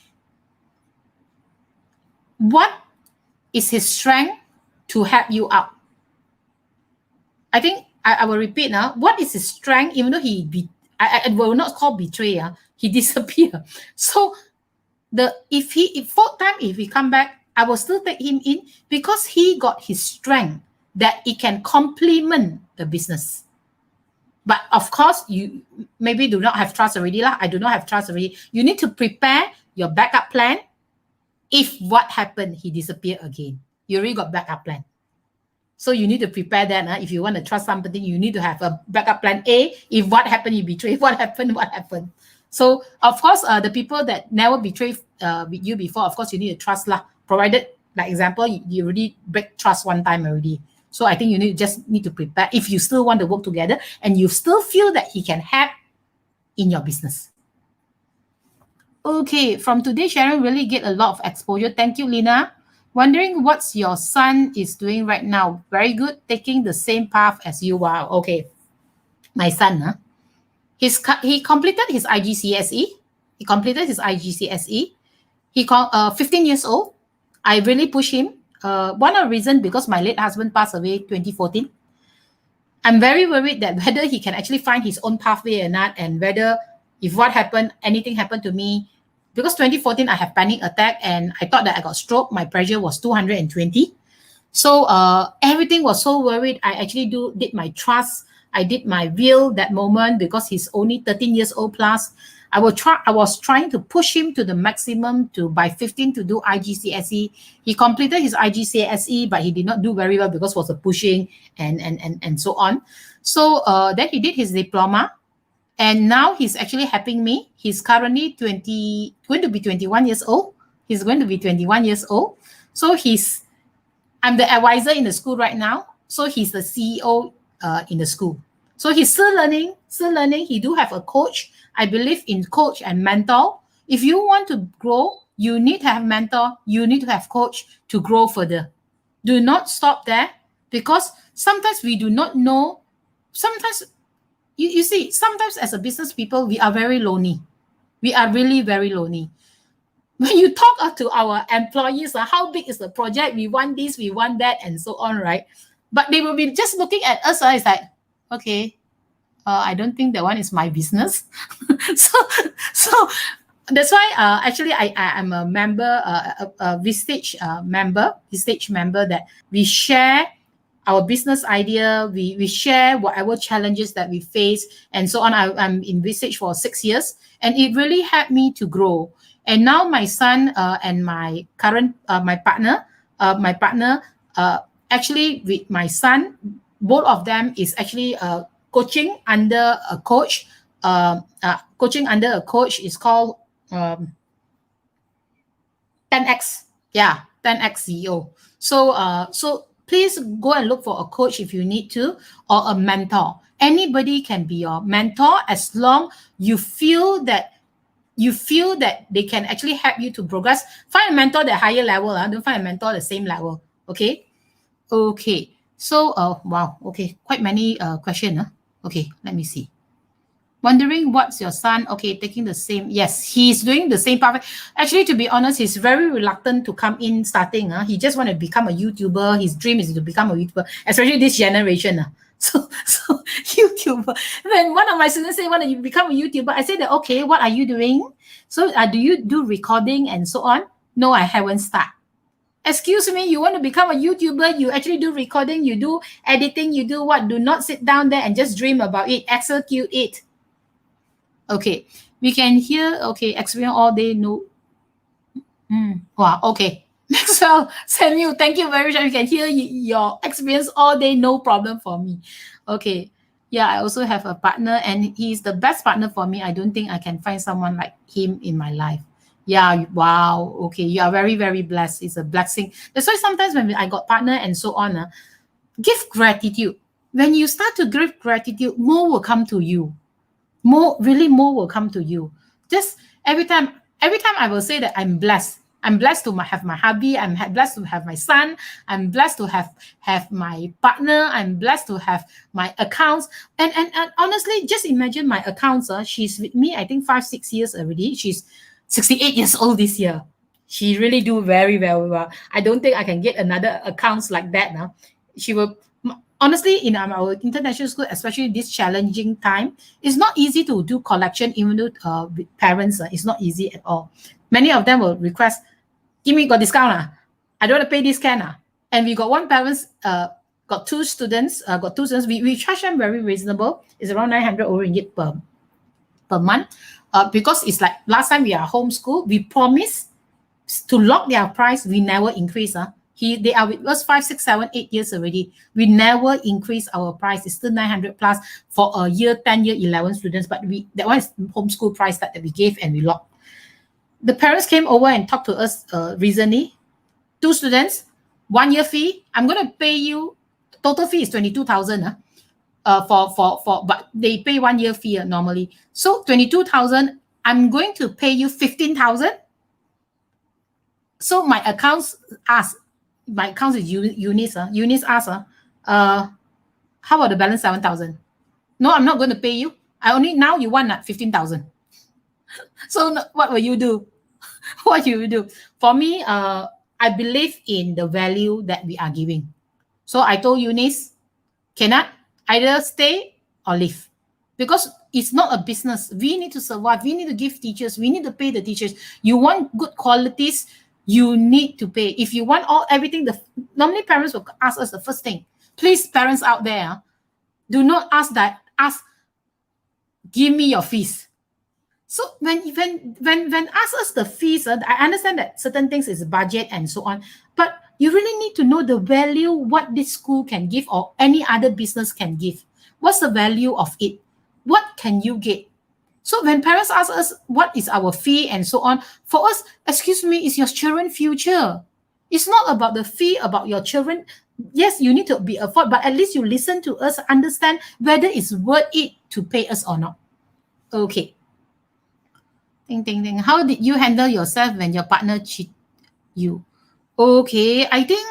what is his strength to help you out. I think I will repeat now. What is his strength? Even though I will not call betray. He disappeared. So if fourth time, if he come back, I will still take him in because he got his strength that it can complement the business. But of course, you maybe do not have trust already. I do not have trust already. You need to prepare your backup plan. If what happened, he disappeared again. You already got backup plan. So you need to prepare that. If you want to trust somebody, you need to have a backup plan A. If what happened, you betray. What happened? So of course, the people that never betray with you before, of course, you need to trust lah. Provided, like example, you already break trust one time already. So I think you just need to prepare if you still want to work together and you still feel that he can help in your business. Okay, from today, Sharon really get a lot of exposure. Thank you, Lina. Wondering what's your son is doing right now. Very good, taking the same path as you are. Okay, my son, he completed his IGCSE. He 15 years old. I really push him. One of the reasons because my late husband passed away 2014. I'm very worried that whether he can actually find his own pathway or not, and whether if anything happened to me, because 2014 I have panic attack and I thought that I got stroke. My pressure was 220. So everything was so worried. I actually did my trust. I did my will that moment because he's only 13 years old plus. I was trying to push him to the maximum by 15 to do IGCSE. He completed his IGCSE, but he did not do very well because was a pushing and so on. So then he did his diploma, and now he's actually helping me. He's currently going to be 21 years old. He's going to be 21 years old. So I'm the advisor in the school right now. So he's the CEO in the school. So he's still learning. He do have a coach. I believe in coach and mentor. If you want to grow, you need to have mentor. You need to have coach to grow further. Do not stop there because sometimes we do not know. Sometimes, you see, sometimes as a business people, we are very lonely. We are really very lonely. When you talk to our employees, how big is the project? We want this, we want that, and so on, right? But they will be just looking at us. It's like, okay, I don't think that one is my business. so that's why actually I'm a member, a Vistage member that we share our business idea. We share whatever challenges that we face and so on. I'm in Vistage for 6 years, and it really helped me to grow. And now my son and my current my partner, actually with my son, both of them is actually coaching under a coach. Coaching under a coach is called 10x. Yeah, 10x CEO. So please go and look for a coach if you need to, or a mentor. Anybody can be your mentor as long you feel that you feel that they can actually help you to progress, find a mentor at higher level. Don't find a mentor at the same level. Okay. Okay. So, wow. Okay. Quite many questions. Okay. Let me see. Wondering what's your son, okay, taking the same, yes, he's doing the same path. Actually, to be honest, he's very reluctant to come in starting. He just want to become a YouTuber. His dream is to become a YouTuber, especially this generation. So YouTuber. When one of my students say, want to become a YouTuber, I say that, okay, what are you doing? So do you do recording and so on? No, I haven't started. Excuse me, you want to become a YouTuber, you actually do recording, you do editing, you do what? Do not sit down there and just dream about it. Execute it. Okay, we can hear, okay, experience all day, no. Wow, okay. Maxwell, Samuel, thank you very much. We can hear your experience all day, no problem for me. Okay, yeah, I also have a partner and he's the best partner for me. I don't think I can find someone like him in my life. Yeah, wow, okay, you are very, very blessed. It's a blessing. That's why sometimes when I got partner and so on, give gratitude. When you start to give gratitude, more will come to you. More will come to you. Just every time I will say that I'm blessed to have my hubby, I'm blessed to have my son, I'm blessed to have my partner, I'm blessed to have my accounts, and honestly, just imagine my accounts. She's with me I think 5-6 years already. She's 68 years old this year. She really do very, very well. I don't think I can get another accounts like that now. She will, honestly, in our international school, especially this challenging time, it's not easy to do collection, even though with parents, it's not easy at all. Many of them will request, give me got discount. I don't want to pay this can. And we got one parents, got two students, we charge them very reasonable. It's around 900 ringgit per month. Because it's like last time we are homeschool, we promise to lock their price, we never increase. They are with us 5, 6, 7, 8 years already. We never increase our price. It's still 900 plus for a year 10, year 11 students. But that one is homeschool price that we gave and we locked. The parents came over and talked to us recently. 2 students, 1 year fee. I'm going to pay you. Total fee is 22,000. But they pay 1 year fee normally. So 22,000. I'm going to pay you 15,000. So my accounts asked. My account is Eunice. Eunice asked, how about the balance 7,000? No, I'm not going to pay you. Now you want 15,000. So what will you do? What you will do? For me, I believe in the value that we are giving. So I told Eunice, cannot either stay or leave. Because it's not a business. We need to survive. We need to give teachers. We need to pay the teachers. You want good qualities, you need to pay. If you want everything, normally parents will ask us the first thing. Please, parents out there, do not ask that. Ask, give me your fees. So when ask us the fees, I understand that certain things is budget and so on, but you really need to know the value what this school can give or any other business can give. What's the value of it? What can you get? So when parents ask us what is our fee and so on, for us, excuse me, it's your children's future. It's not about the fee, about your children. Yes, you need to be afford, but at least you listen to us, understand whether it's worth it to pay us or not. Okay. Ding, ding, ding. How did you handle yourself when your partner cheat you? Okay, I think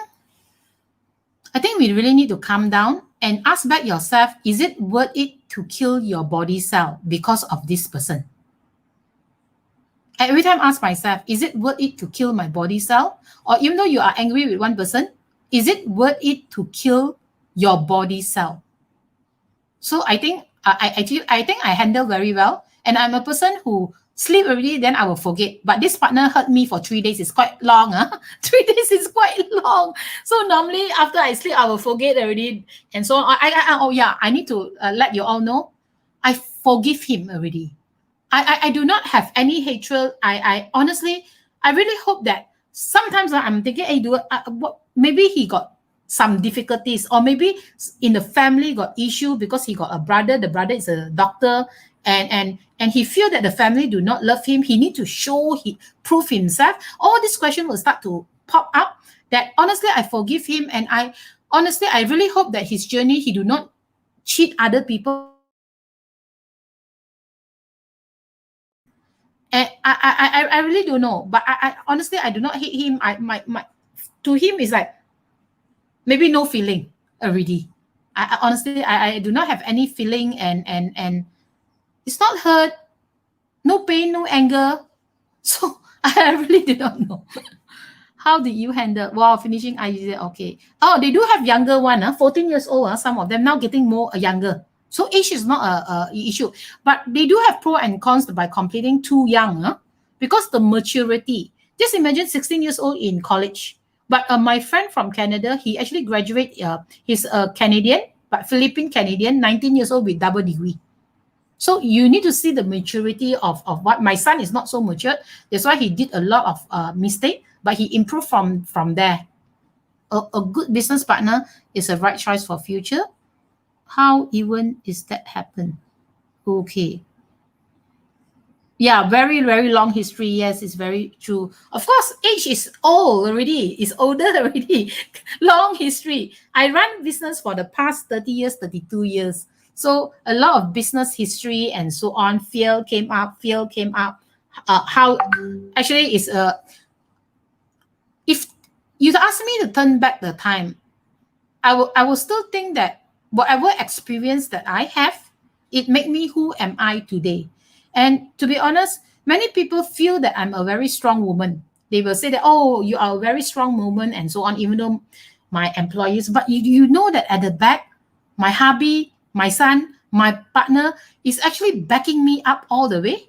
we really need to calm down and ask back yourself, is it worth it to kill your body cell because of this person? Every time I ask myself, is it worth it to kill my body cell? Or even though you are angry with one person, is it worth it to kill your body cell? So I think I handle very well. And I'm a person who sleep already, then I will forget. But this partner hurt me for 3 days. It's quite long. 3 days is quite long. So normally after I sleep, I will forget already. And so I need to let you all know, I forgive him already. I do not have any hatred. I honestly, I really hope that sometimes I'm thinking, hey, maybe he got some difficulties, or maybe in the family got issue because he got a brother. The brother is a doctor, and he feel that the family do not love him. He need to prove himself. All this question will start to pop up. That honestly, I forgive him, and I really hope that his journey, he do not cheat other people. And I really don't know. But I honestly, I do not hate him. To him is like maybe no feeling already. I honestly, I do not have any feeling, and it's not hurt, no pain, no anger. So I really do not know. How did you handle? Wow, finishing IGZ, okay. Oh, they do have younger one, 14 years old, some of them now getting more younger. So age is not a issue. But they do have pro and cons by completing too young, because the maturity. Just imagine 16 years old in college. But my friend from Canada, he actually graduated, he's a Canadian, but Philippine Canadian, 19 years old with double degree. So you need to see the maturity of what my son is not so matured. That's why he did a lot of mistake, but he improved from there. A good business partner is a right choice for future. How even is that happen? Okay. Yeah, very, very long history. Yes, it's very true. Of course, age is old already. It's older already. Long history. I run business for the past 30 years, 32 years. So a lot of business history and so on. Fear came up. How actually is if you ask me to turn back the time, I will still think that whatever experience that I have, it made me who am I today. And to be honest, many people feel that I'm a very strong woman. They will say that, oh, you are a very strong woman and so on, even though my employees, but you know that at the back, my hubby, my son, my partner is actually backing me up all the way.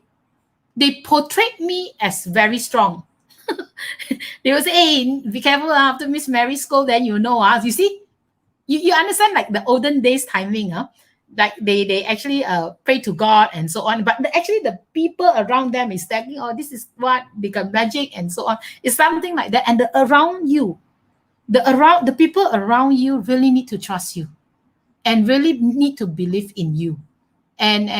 They portrayed me as very strong. They will say, hey, be careful after Miss Mary scold, then you know, you see, you understand like the olden days timing, like they actually pray to God and so on, but actually the people around them is thinking, oh, this is what they got magic and so on. It's something like that. And the people around you really need to trust you and really need to believe in you. And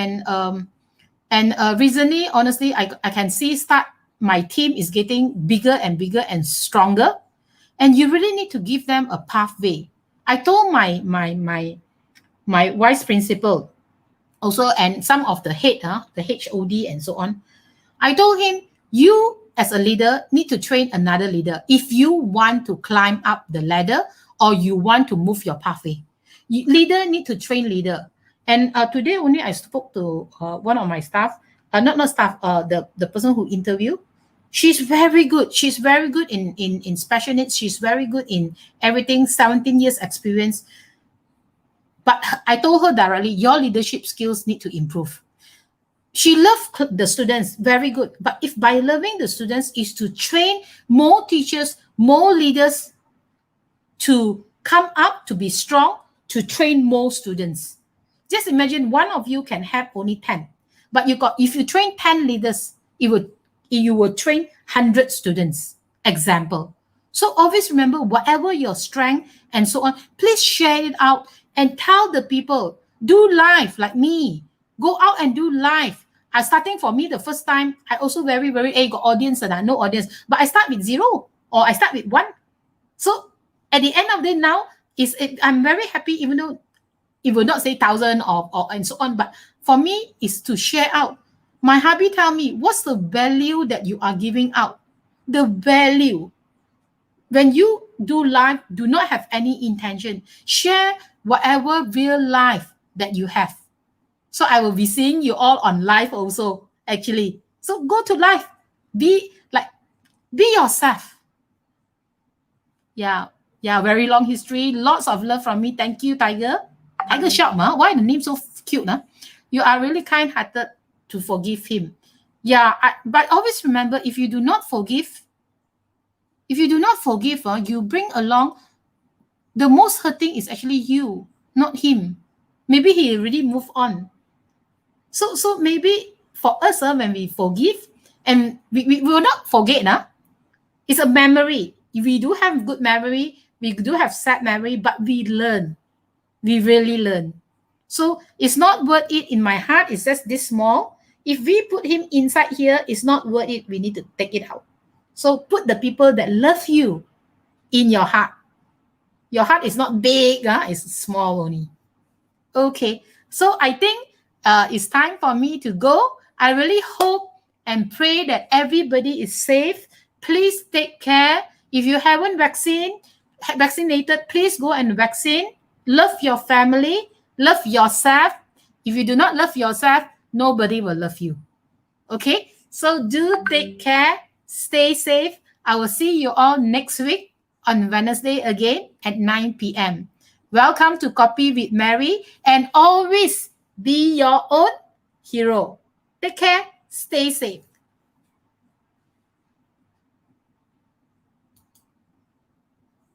recently, honestly, I can see my team is getting bigger and bigger and stronger, and you really need to give them a pathway. I told my vice principal also, and some of the head, the HOD and so on. I told him, you as a leader need to train another leader if you want to climb up the ladder or you want to move your pathway. Leader need to train leader. And today only I spoke to one of my staff, not staff, the person who interviewed. She's very good. She's very good in special needs. She's very good in everything. 17 years experience. But I told her directly, your leadership skills need to improve. She loved the students, very good. But if by loving the students is to train more teachers, more leaders to come up, to be strong, to train more students. Just imagine one of you can have only 10. But if you train 10 leaders, you will train 100 students. Example. So always remember, whatever your strength and so on, please share it out and tell the people, do live like me. Go out and do live. Starting for me the first time, I also very, very, got audience and no audience. But I start with 0 or I start with 1. So at the end of the day now, I'm very happy, even though it will not say 1,000 or and so on. But for me, is to share out. My hubby tell me, what's the value that you are giving out? The value. When you do live, do not have any intention. Share whatever real life that you have. So I will be seeing you all on live also, actually. So go to live. Be yourself. Yeah, very long history. Lots of love from me. Thank you, Tiger. Tiger Shop, why the name so cute? You are really kind-hearted to forgive him. Yeah, but always remember, if you do not forgive, you bring along, the most hurting is actually you, not him. Maybe he already moved on. So maybe for us, when we forgive, and we will not forget, it's a memory. We do have good memory, we do have sad memory, but we learn. We really learn. So it's not worth it in my heart. It's just this small. If we put him inside here, it's not worth it. We need to take it out. So put the people that love you in your heart. Your heart is not big, it's small only. Okay, so I think it's time for me to go. I really hope and pray that everybody is safe. Please take care. If you haven't vaccinated, please go and vaccine. Love your family. Love yourself. If you do not love yourself, nobody will love you. Okay? So do take care. Stay safe. I will see you all next week on Wednesday again at 9 p.m. Welcome to Copy with Mary, and always be your own hero. Take care. Stay safe.